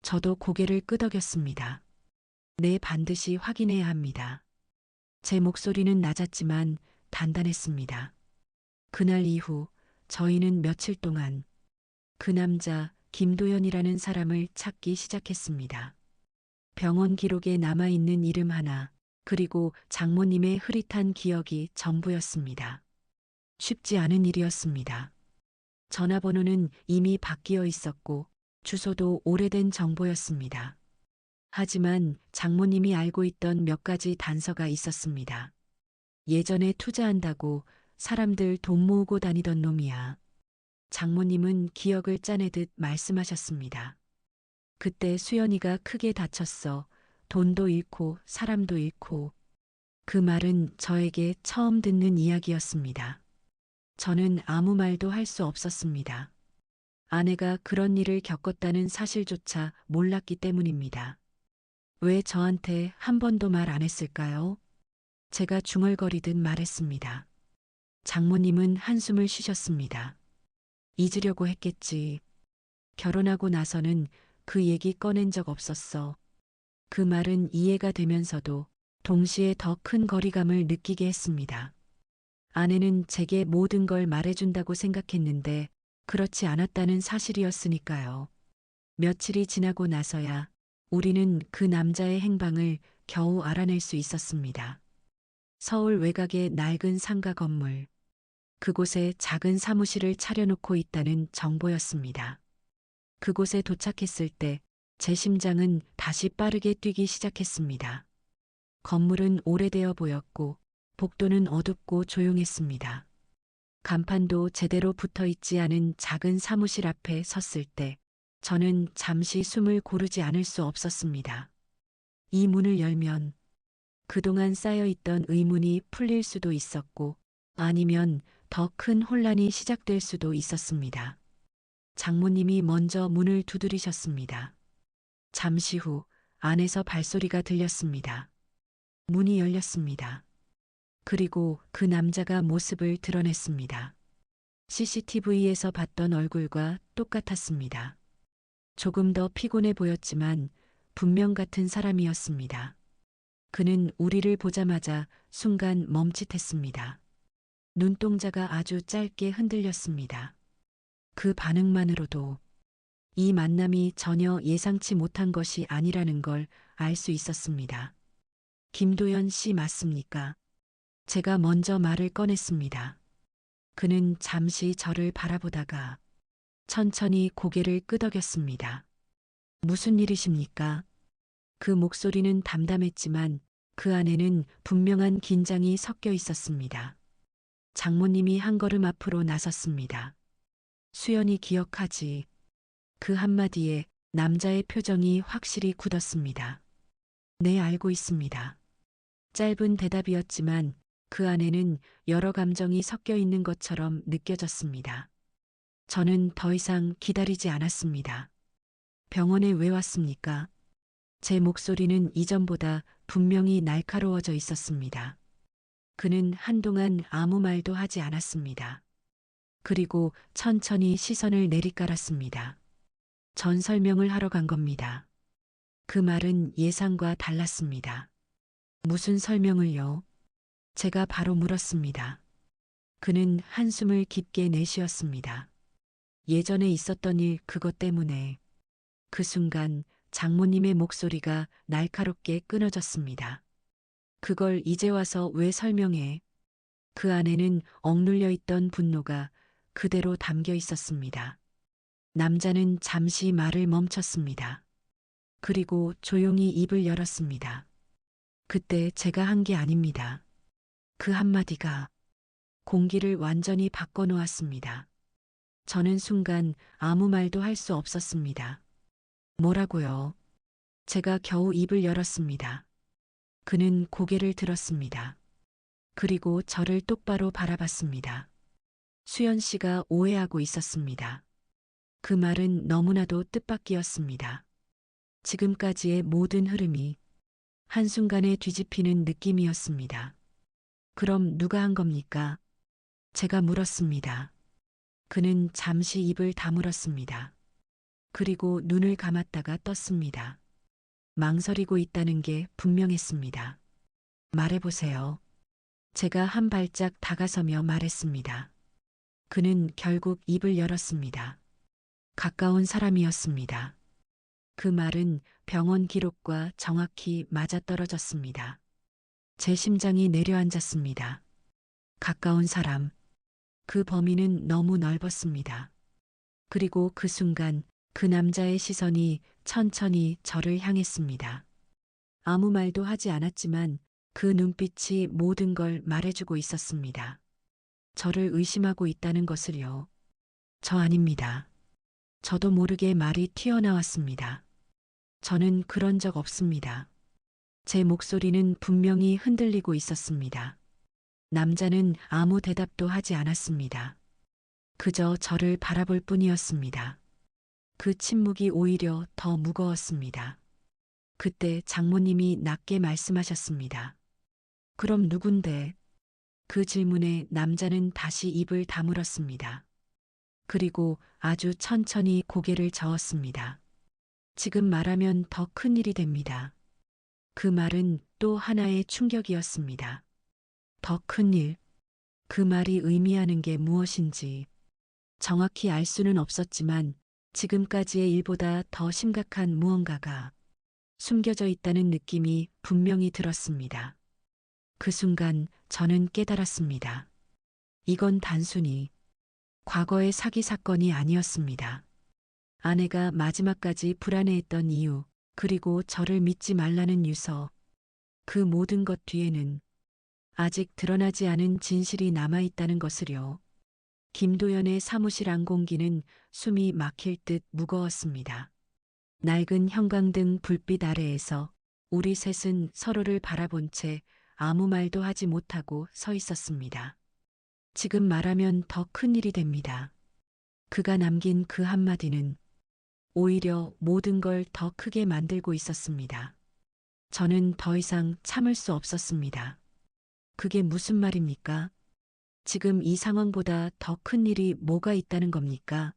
저도 고개를 끄덕였습니다. 네, 반드시 확인해야 합니다. 제 목소리는 낮았지만 단단했습니다. 그날 이후 저희는 며칠 동안 그 남자 김도연이라는 사람을 찾기 시작했습니다. 병원 기록에 남아있는 이름 하나, 그리고 장모님의 흐릿한 기억이 전부였습니다. 쉽지 않은 일이었습니다. 전화번호는 이미 바뀌어 있었고 주소도 오래된 정보였습니다. 하지만 장모님이 알고 있던 몇 가지 단서가 있었습니다. 예전에 투자한다고 사람들 돈 모으고 다니던 놈이야. 장모님은 기억을 짜내듯 말씀하셨습니다. 그때 수연이가 크게 다쳤어. 돈도 잃고 사람도 잃고. 그 말은 저에게 처음 듣는 이야기였습니다. 저는 아무 말도 할 수 없었습니다. 아내가 그런 일을 겪었다는 사실조차 몰랐기 때문입니다. 왜 저한테 한 번도 말 안 했을까요? 제가 중얼거리듯 말했습니다. 장모님은 한숨을 쉬셨습니다. 잊으려고 했겠지. 결혼하고 나서는 그 얘기 꺼낸 적 없었어. 그 말은 이해가 되면서도 동시에 더 큰 거리감을 느끼게 했습니다. 아내는 제게 모든 걸 말해준다고 생각했는데 그렇지 않았다는 사실이었으니까요. 며칠이 지나고 나서야 우리는 그 남자의 행방을 겨우 알아낼 수 있었습니다. 서울 외곽의 낡은 상가 건물. 그곳에 작은 사무실을 차려놓고 있다는 정보였습니다. 그곳에 도착했을 때 제 심장은 다시 빠르게 뛰기 시작했습니다. 건물은 오래되어 보였고 복도는 어둡고 조용했습니다. 간판도 제대로 붙어 있지 않은 작은 사무실 앞에 섰을 때 저는 잠시 숨을 고르지 않을 수 없었습니다. 이 문을 열면 그동안 쌓여있던 의문이 풀릴 수도 있었고 아니면 더 큰 혼란이 시작될 수도 있었습니다. 장모님이 먼저 문을 두드리셨습니다. 잠시 후 안에서 발소리가 들렸습니다. 문이 열렸습니다. 그리고 그 남자가 모습을 드러냈습니다. CCTV에서 봤던 얼굴과 똑같았습니다. 조금 더 피곤해 보였지만 분명 같은 사람이었습니다. 그는 우리를 보자마자 순간 멈칫했습니다. 눈동자가 아주 짧게 흔들렸습니다. 그 반응만으로도 이 만남이 전혀 예상치 못한 것이 아니라는 걸 알 수 있었습니다. 김도연 씨 맞습니까? 제가 먼저 말을 꺼냈습니다. 그는 잠시 저를 바라보다가 천천히 고개를 끄덕였습니다. 무슨 일이십니까? 그 목소리는 담담했지만 그 안에는 분명한 긴장이 섞여 있었습니다. 장모님이 한 걸음 앞으로 나섰습니다. 수연이 기억하지. 그 한마디에 남자의 표정이 확실히 굳었습니다. 네, 알고 있습니다. 짧은 대답이었지만 그 안에는 여러 감정이 섞여 있는 것처럼 느껴졌습니다. 저는 더 이상 기다리지 않았습니다. 병원에 왜 왔습니까? 제 목소리는 이전보다 분명히 날카로워져 있었습니다. 그는 한동안 아무 말도 하지 않았습니다. 그리고 천천히 시선을 내리깔았습니다. 전 설명을 하러 간 겁니다. 그 말은 예상과 달랐습니다. 무슨 설명을요? 제가 바로 물었습니다. 그는 한숨을 깊게 내쉬었습니다. 예전에 있었던 일 그것 때문에. 그 순간 장모님의 목소리가 날카롭게 끊어졌습니다. 그걸 이제 와서 왜 설명해? 그 안에는 억눌려 있던 분노가 그대로 담겨 있었습니다. 남자는 잠시 말을 멈췄습니다. 그리고 조용히 입을 열었습니다. 그때 제가 한 게 아닙니다. 그 한마디가 공기를 완전히 바꿔놓았습니다. 저는 순간 아무 말도 할 수 없었습니다. 뭐라고요? 제가 겨우 입을 열었습니다. 그는 고개를 들었습니다. 그리고 저를 똑바로 바라봤습니다. 수연 씨가 오해하고 있었습니다. 그 말은 너무나도 뜻밖이었습니다. 지금까지의 모든 흐름이 한순간에 뒤집히는 느낌이었습니다. 그럼 누가 한 겁니까? 제가 물었습니다. 그는 잠시 입을 다물었습니다. 그리고 눈을 감았다가 떴습니다. 망설이고 있다는 게 분명했습니다. 말해보세요. 제가 한 발짝 다가서며 말했습니다. 그는 결국 입을 열었습니다. 가까운 사람이었습니다. 그 말은 병원 기록과 정확히 맞아떨어졌습니다. 제 심장이 내려앉았습니다. 가까운 사람. 그 범위는 너무 넓었습니다. 그리고 그 순간 그 남자의 시선이 천천히 저를 향했습니다. 아무 말도 하지 않았지만 그 눈빛이 모든 걸 말해주고 있었습니다. 저를 의심하고 있다는 것을요. 저 아닙니다. 저도 모르게 말이 튀어나왔습니다. 저는 그런 적 없습니다. 제 목소리는 분명히 흔들리고 있었습니다. 남자는 아무 대답도 하지 않았습니다. 그저 저를 바라볼 뿐이었습니다. 그 침묵이 오히려 더 무거웠습니다. 그때 장모님이 낮게 말씀하셨습니다. 그럼 누군데? 그 질문에 남자는 다시 입을 다물었습니다. 그리고 아주 천천히 고개를 저었습니다. 지금 말하면 더 큰 일이 됩니다. 그 말은 또 하나의 충격이었습니다. 더 큰 일. 그 말이 의미하는 게 무엇인지 정확히 알 수는 없었지만 지금까지의 일보다 더 심각한 무언가가 숨겨져 있다는 느낌이 분명히 들었습니다. 그 순간 저는 깨달았습니다. 이건 단순히 과거의 사기 사건이 아니었습니다. 아내가 마지막까지 불안해했던 이유, 그리고 저를 믿지 말라는 유서, 그 모든 것 뒤에는 아직 드러나지 않은 진실이 남아있다는 것을요. 김도연의 사무실 안공기는 숨이 막힐 듯 무거웠습니다. 낡은 형광등 불빛 아래에서 우리 셋은 서로를 바라본 채 아무 말도 하지 못하고 서 있었습니다. 지금 말하면 더 큰 일이 됩니다. 그가 남긴 그 한마디는 오히려 모든 걸 더 크게 만들고 있었습니다. 저는 더 이상 참을 수 없었습니다. 그게 무슨 말입니까? 지금 이 상황보다 더 큰 일이 뭐가 있다는 겁니까?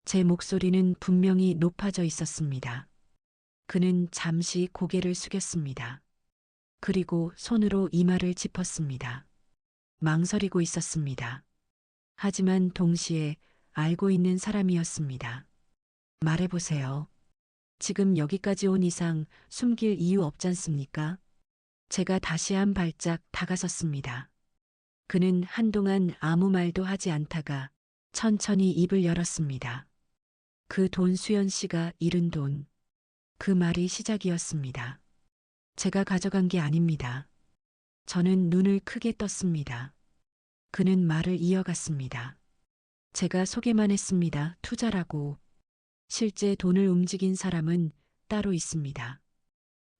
제 목소리는 분명히 높아져 있었습니다. 그는 잠시 고개를 숙였습니다. 그리고 손으로 이마를 짚었습니다. 망설이고 있었습니다. 하지만 동시에 알고 있는 사람이었습니다. 말해보세요. 지금 여기까지 온 이상 숨길 이유 없잖습니까? 제가 다시 한 발짝 다가섰습니다. 그는 한동안 아무 말도 하지 않다가 천천히 입을 열었습니다. 그 돈 수연 씨가 잃은 돈. 그 말이 시작이었습니다. 제가 가져간 게 아닙니다. 저는 눈을 크게 떴습니다. 그는 말을 이어갔습니다. 제가 소개만 했습니다. 투자라고. 실제 돈을 움직인 사람은 따로 있습니다.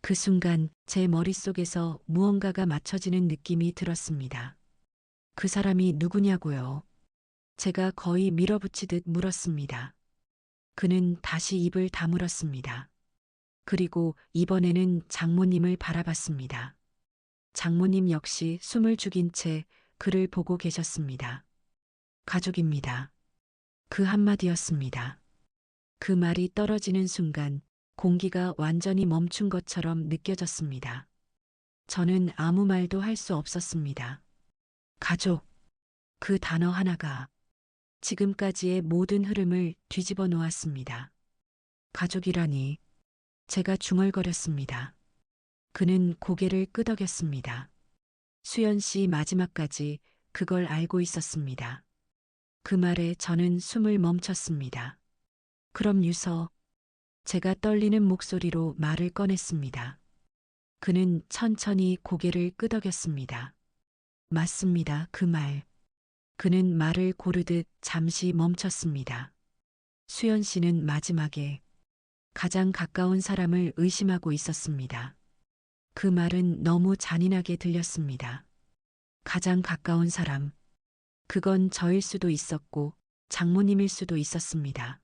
그 순간 제 머릿속에서 무언가가 맞춰지는 느낌이 들었습니다. 그 사람이 누구냐고요? 제가 거의 밀어붙이듯 물었습니다. 그는 다시 입을 다물었습니다. 그리고 이번에는 장모님을 바라봤습니다. 장모님 역시 숨을 죽인 채 그를 보고 계셨습니다. 가족입니다. 그 한마디였습니다. 그 말이 떨어지는 순간 공기가 완전히 멈춘 것처럼 느껴졌습니다. 저는 아무 말도 할 수 없었습니다. 가족. 그 단어 하나가 지금까지의 모든 흐름을 뒤집어 놓았습니다. 가족이라니. 제가 중얼거렸습니다. 그는 고개를 끄덕였습니다. 수연 씨 마지막까지 그걸 알고 있었습니다. 그 말에 저는 숨을 멈췄습니다. 그럼 유서. 제가 떨리는 목소리로 말을 꺼냈습니다. 그는 천천히 고개를 끄덕였습니다. 맞습니다. 그 말. 그는 말을 고르듯 잠시 멈췄습니다. 수연 씨는 마지막에 가장 가까운 사람을 의심하고 있었습니다. 그 말은 너무 잔인하게 들렸습니다. 가장 가까운 사람. 그건 저일 수도 있었고 장모님일 수도 있었습니다.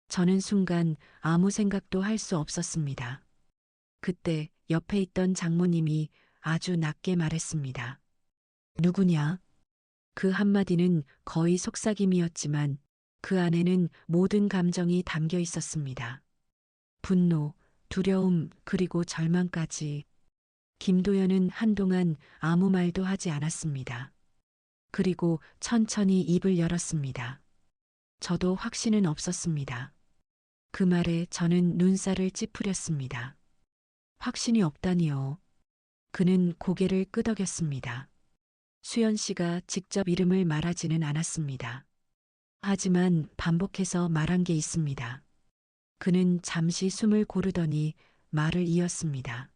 저는 순간 아무 생각도 할 수 없었습니다. 그때 옆에 있던 장모님이 아주 낮게 말했습니다. 누구냐? 그 한마디는 거의 속삭임이었지만 그 안에는 모든 감정이 담겨 있었습니다. 분노, 두려움, 그리고 절망까지. 김도연은 한동안 아무 말도 하지 않았습니다. 그리고 천천히 입을 열었습니다. 저도 확신은 없었습니다. 그 말에 저는 눈살을 찌푸렸습니다. 확신이 없다니요. 그는 고개를 끄덕였습니다. 수연 씨가 직접 이름을 말하지는 않았습니다. 하지만 반복해서 말한 게 있습니다. 그는 잠시 숨을 고르더니 말을 이었습니다.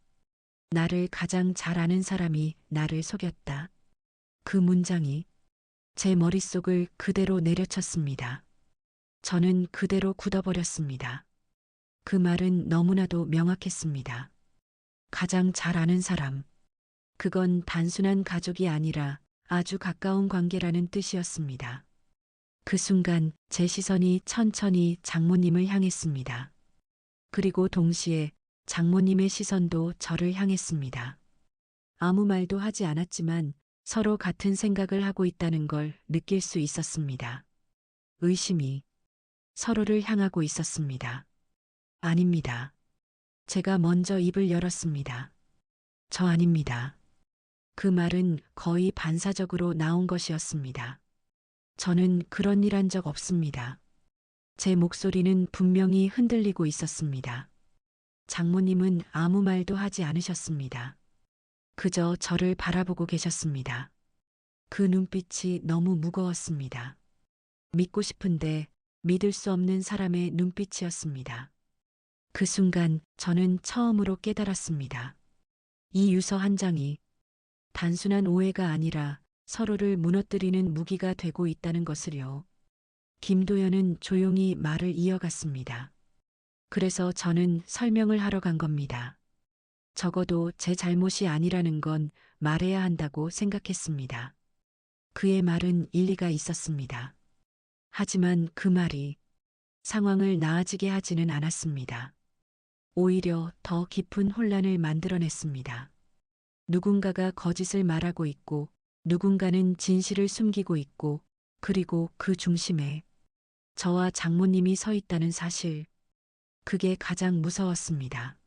나를 가장 잘 아는 사람이 나를 속였다. 그 문장이 제 머릿속을 그대로 내려쳤습니다. 저는 그대로 굳어버렸습니다. 그 말은 너무나도 명확했습니다. 가장 잘 아는 사람. 그건 단순한 가족이 아니라 아주 가까운 관계라는 뜻이었습니다. 그 순간 제 시선이 천천히 장모님을 향했습니다. 그리고 동시에 장모님의 시선도 저를 향했습니다. 아무 말도 하지 않았지만 서로 같은 생각을 하고 있다는 걸 느낄 수 있었습니다. 의심이 서로를 향하고 있었습니다. 아닙니다. 제가 먼저 입을 열었습니다. 저 아닙니다. 그 말은 거의 반사적으로 나온 것이었습니다. 저는 그런 일 한 적 없습니다. 제 목소리는 분명히 흔들리고 있었습니다. 장모님은 아무 말도 하지 않으셨습니다. 그저 저를 바라보고 계셨습니다. 그 눈빛이 너무 무거웠습니다. 믿고 싶은데 믿을 수 없는 사람의 눈빛이었습니다. 그 순간 저는 처음으로 깨달았습니다. 이 유서 한 장이 단순한 오해가 아니라 서로를 무너뜨리는 무기가 되고 있다는 것을요. 김도연은 조용히 말을 이어갔습니다. 그래서 저는 설명을 하러 간 겁니다. 적어도 제 잘못이 아니라는 건 말해야 한다고 생각했습니다. 그의 말은 일리가 있었습니다. 하지만 그 말이 상황을 나아지게 하지는 않았습니다. 오히려 더 깊은 혼란을 만들어냈습니다. 누군가가 거짓을 말하고 있고 누군가는 진실을 숨기고 있고 그리고 그 중심에 저와 장모님이 서 있다는 사실. 그게 가장 무서웠습니다.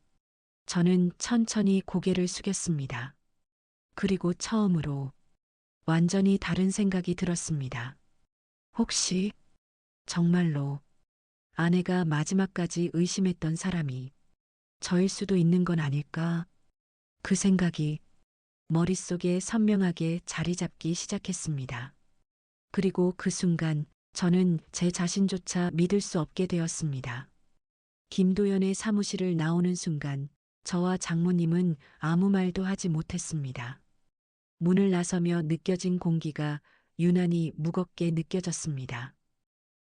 저는 천천히 고개를 숙였습니다. 그리고 처음으로 완전히 다른 생각이 들었습니다. 혹시 정말로 아내가 마지막까지 의심했던 사람이 저일 수도 있는 건 아닐까? 그 생각이 머릿속에 선명하게 자리 잡기 시작했습니다. 그리고 그 순간 저는 제 자신조차 믿을 수 없게 되었습니다. 김도연의 사무실을 나오는 순간 저와 장모님은 아무 말도 하지 못했습니다. 문을 나서며 느껴진 공기가 유난히 무겁게 느껴졌습니다.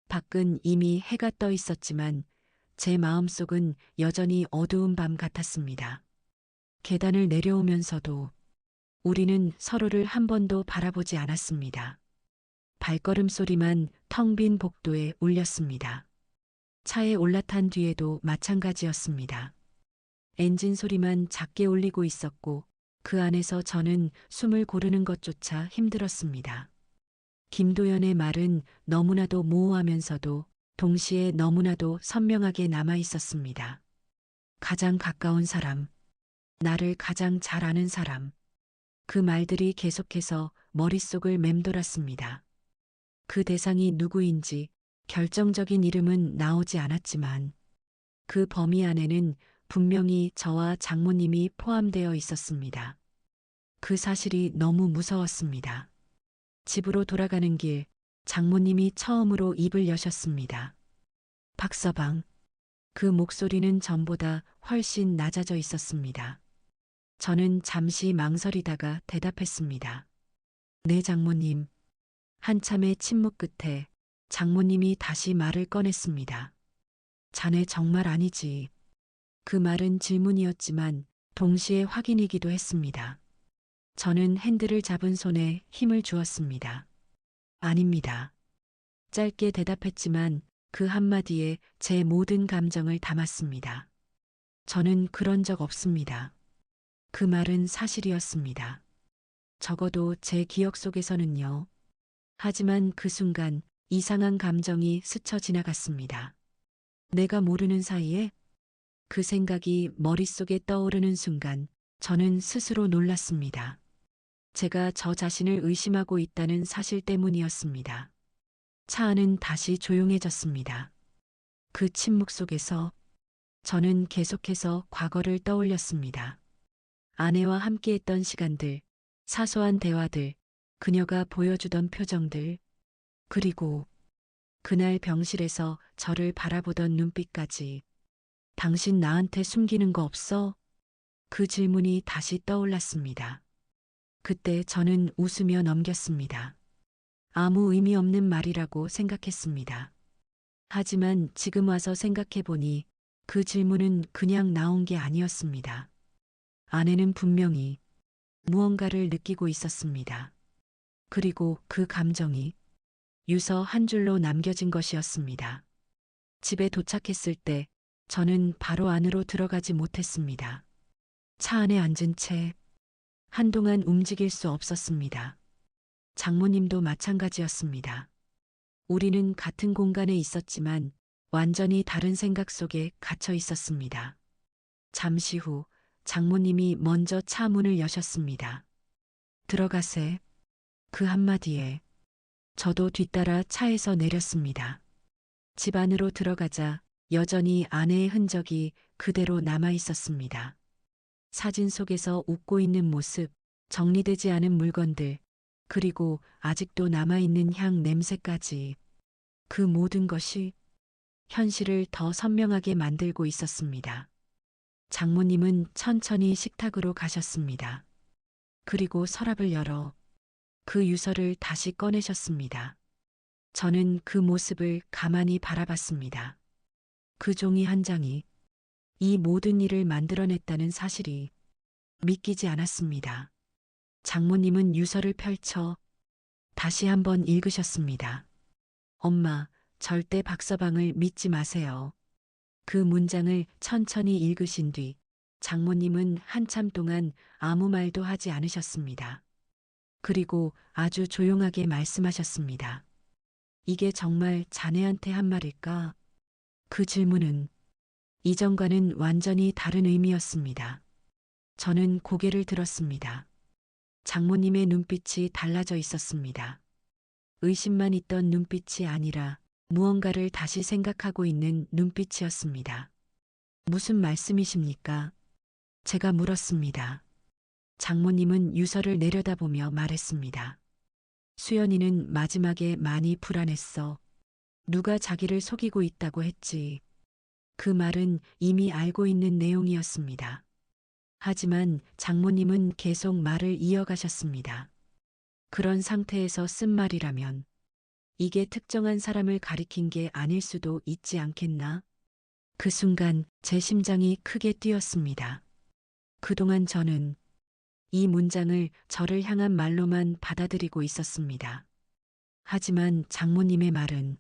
밖은 이미 해가 떠 있었지만 제 마음속은 여전히 어두운 밤 같았습니다. 계단을 내려오면서도 우리는 서로를 한 번도 바라보지 않았습니다. 발걸음 소리만 텅 빈 복도에 울렸습니다. 차에 올라탄 뒤에도 마찬가지였습니다. 엔진 소리만 작게 울리고 있었고 그 안에서 저는 숨을 고르는 것조차 힘들었습니다. 김도연의 말은 너무나도 모호하면서도 동시에 너무나도 선명하게 남아 있었습니다. 가장 가까운 사람, 나를 가장 잘 아는 사람. 그 말들이 계속해서 머릿속을 맴돌았습니다. 그 대상이 누구인지 결정적인 이름은 나오지 않았지만 그 범위 안에는 분명히 저와 장모님이 포함되어 있었습니다. 그 사실이 너무 무서웠습니다. 집으로 돌아가는 길, 장모님이 처음으로 입을 여셨습니다. 박서방. 그 목소리는 전보다 훨씬 낮아져 있었습니다. 저는 잠시 망설이다가 대답했습니다. 네, 장모님. 한참의 침묵 끝에 장모님이 다시 말을 꺼냈습니다. 자네 정말 아니지. 그 말은 질문이었지만 동시에 확인이기도 했습니다. 저는 핸들을 잡은 손에 힘을 주었습니다. 아닙니다. 짧게 대답했지만 그 한마디에 제 모든 감정을 담았습니다. 저는 그런 적 없습니다. 그 말은 사실이었습니다. 적어도 제 기억 속에서는요. 하지만 그 순간 이상한 감정이 스쳐 지나갔습니다. 내가 모르는 사이에 그 생각이 머릿속에 떠오르는 순간 저는 스스로 놀랐습니다. 제가 저 자신을 의심하고 있다는 사실 때문이었습니다. 차 안은 다시 조용해졌습니다. 그 침묵 속에서 저는 계속해서 과거를 떠올렸습니다. 아내와 함께했던 시간들, 사소한 대화들, 그녀가 보여주던 표정들, 그리고 그날 병실에서 저를 바라보던 눈빛까지 당신 나한테 숨기는 거 없어? 그 질문이 다시 떠올랐습니다. 그때 저는 웃으며 넘겼습니다. 아무 의미 없는 말이라고 생각했습니다. 하지만 지금 와서 생각해 보니 그 질문은 그냥 나온 게 아니었습니다. 아내는 분명히 무언가를 느끼고 있었습니다. 그리고 그 감정이 유서 한 줄로 남겨진 것이었습니다. 집에 도착했을 때 저는 바로 안으로 들어가지 못했습니다. 차 안에 앉은 채 한동안 움직일 수 없었습니다. 장모님도 마찬가지였습니다. 우리는 같은 공간에 있었지만 완전히 다른 생각 속에 갇혀 있었습니다. 잠시 후 장모님이 먼저 차 문을 여셨습니다. 들어가세. 그 한마디에 저도 뒤따라 차에서 내렸습니다. 집 안으로 들어가자 여전히 아내의 흔적이 그대로 남아 있었습니다. 사진 속에서 웃고 있는 모습, 정리되지 않은 물건들, 그리고 아직도 남아있는 향 냄새까지 그 모든 것이 현실을 더 선명하게 만들고 있었습니다. 장모님은 천천히 식탁으로 가셨습니다. 그리고 서랍을 열어 그 유서를 다시 꺼내셨습니다. 저는 그 모습을 가만히 바라봤습니다. 그 종이 한 장이 이 모든 일을 만들어냈다는 사실이 믿기지 않았습니다. 장모님은 유서를 펼쳐 다시 한번 읽으셨습니다. 엄마, 절대 박서방을 믿지 마세요. 그 문장을 천천히 읽으신 뒤 장모님은 한참 동안 아무 말도 하지 않으셨습니다. 그리고 아주 조용하게 말씀하셨습니다. 이게 정말 자네한테 한 말일까? 그 질문은 이전과는 완전히 다른 의미였습니다. 저는 고개를 들었습니다. 장모님의 눈빛이 달라져 있었습니다. 의심만 있던 눈빛이 아니라 무언가를 다시 생각하고 있는 눈빛이었습니다. 무슨 말씀이십니까? 제가 물었습니다. 장모님은 유서를 내려다보며 말했습니다. 수연이는 마지막에 많이 불안했어. 누가 자기를 속이고 있다고 했지. 그 말은 이미 알고 있는 내용이었습니다. 하지만 장모님은 계속 말을 이어가셨습니다. 그런 상태에서 쓴 말이라면 이게 특정한 사람을 가리킨 게 아닐 수도 있지 않겠나? 그 순간 제 심장이 크게 뛰었습니다. 그동안 저는 이 문장을 저를 향한 말로만 받아들이고 있었습니다. 하지만 장모님의 말은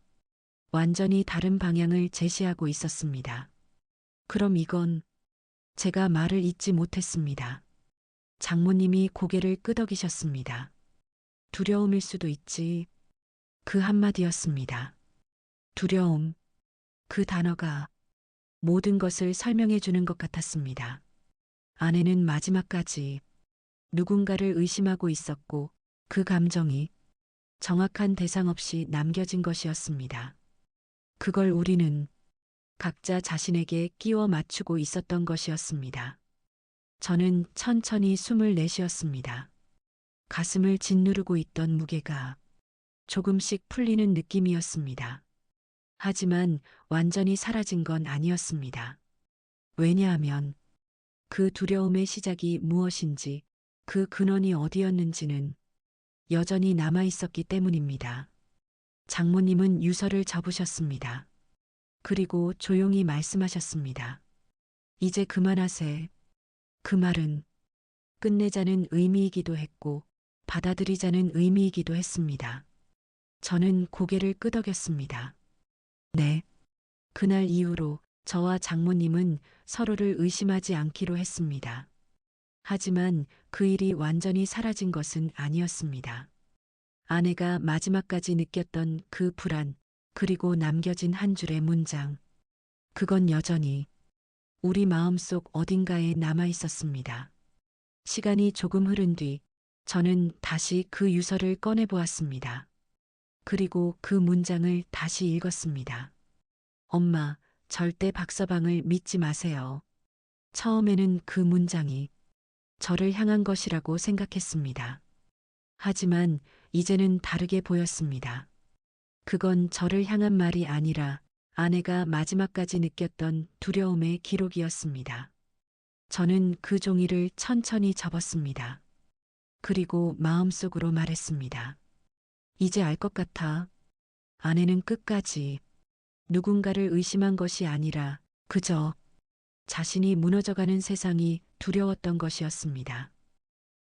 완전히 다른 방향을 제시하고 있었습니다. 그럼 이건 제가 말을 잇지 못했습니다. 장모님이 고개를 끄덕이셨습니다. 두려움일 수도 있지. 그 한마디였습니다. 두려움. 그 단어가 모든 것을 설명해 주는 것 같았습니다. 아내는 마지막까지 누군가를 의심하고 있었고 그 감정이 정확한 대상 없이 남겨진 것이었습니다. 그걸 우리는 각자 자신에게 끼워 맞추고 있었던 것이었습니다. 저는 천천히 숨을 내쉬었습니다. 가슴을 짓누르고 있던 무게가 조금씩 풀리는 느낌이었습니다. 하지만 완전히 사라진 건 아니었습니다. 왜냐하면 그 두려움의 시작이 무엇인지 그 근원이 어디였는지는 여전히 남아 있었기 때문입니다. 장모님은 유서를 접으셨습니다. 그리고 조용히 말씀하셨습니다. 이제 그만하세. 그 말은 끝내자는 의미이기도 했고 받아들이자는 의미이기도 했습니다. 저는 고개를 끄덕였습니다. 네. 그날 이후로 저와 장모님은 서로를 의심하지 않기로 했습니다. 하지만 그 일이 완전히 사라진 것은 아니었습니다. 아내가 마지막까지 느꼈던 그 불안, 그리고 남겨진 한 줄의 문장. 그건 여전히 우리 마음속 어딘가에 남아 있었습니다. 시간이 조금 흐른 뒤 저는 다시 그 유서를 꺼내 보았습니다. 그리고 그 문장을 다시 읽었습니다. 엄마, 절대 박서방을 믿지 마세요. 처음에는 그 문장이 저를 향한 것이라고 생각했습니다. 하지만 이제는 다르게 보였습니다. 그건 저를 향한 말이 아니라 아내가 마지막까지 느꼈던 두려움의 기록이었습니다. 저는 그 종이를 천천히 접었습니다. 그리고 마음속으로 말했습니다. 이제 알 것 같아. 아내는 끝까지 누군가를 의심한 것이 아니라 그저 자신이 무너져가는 세상이 두려웠던 것이었습니다.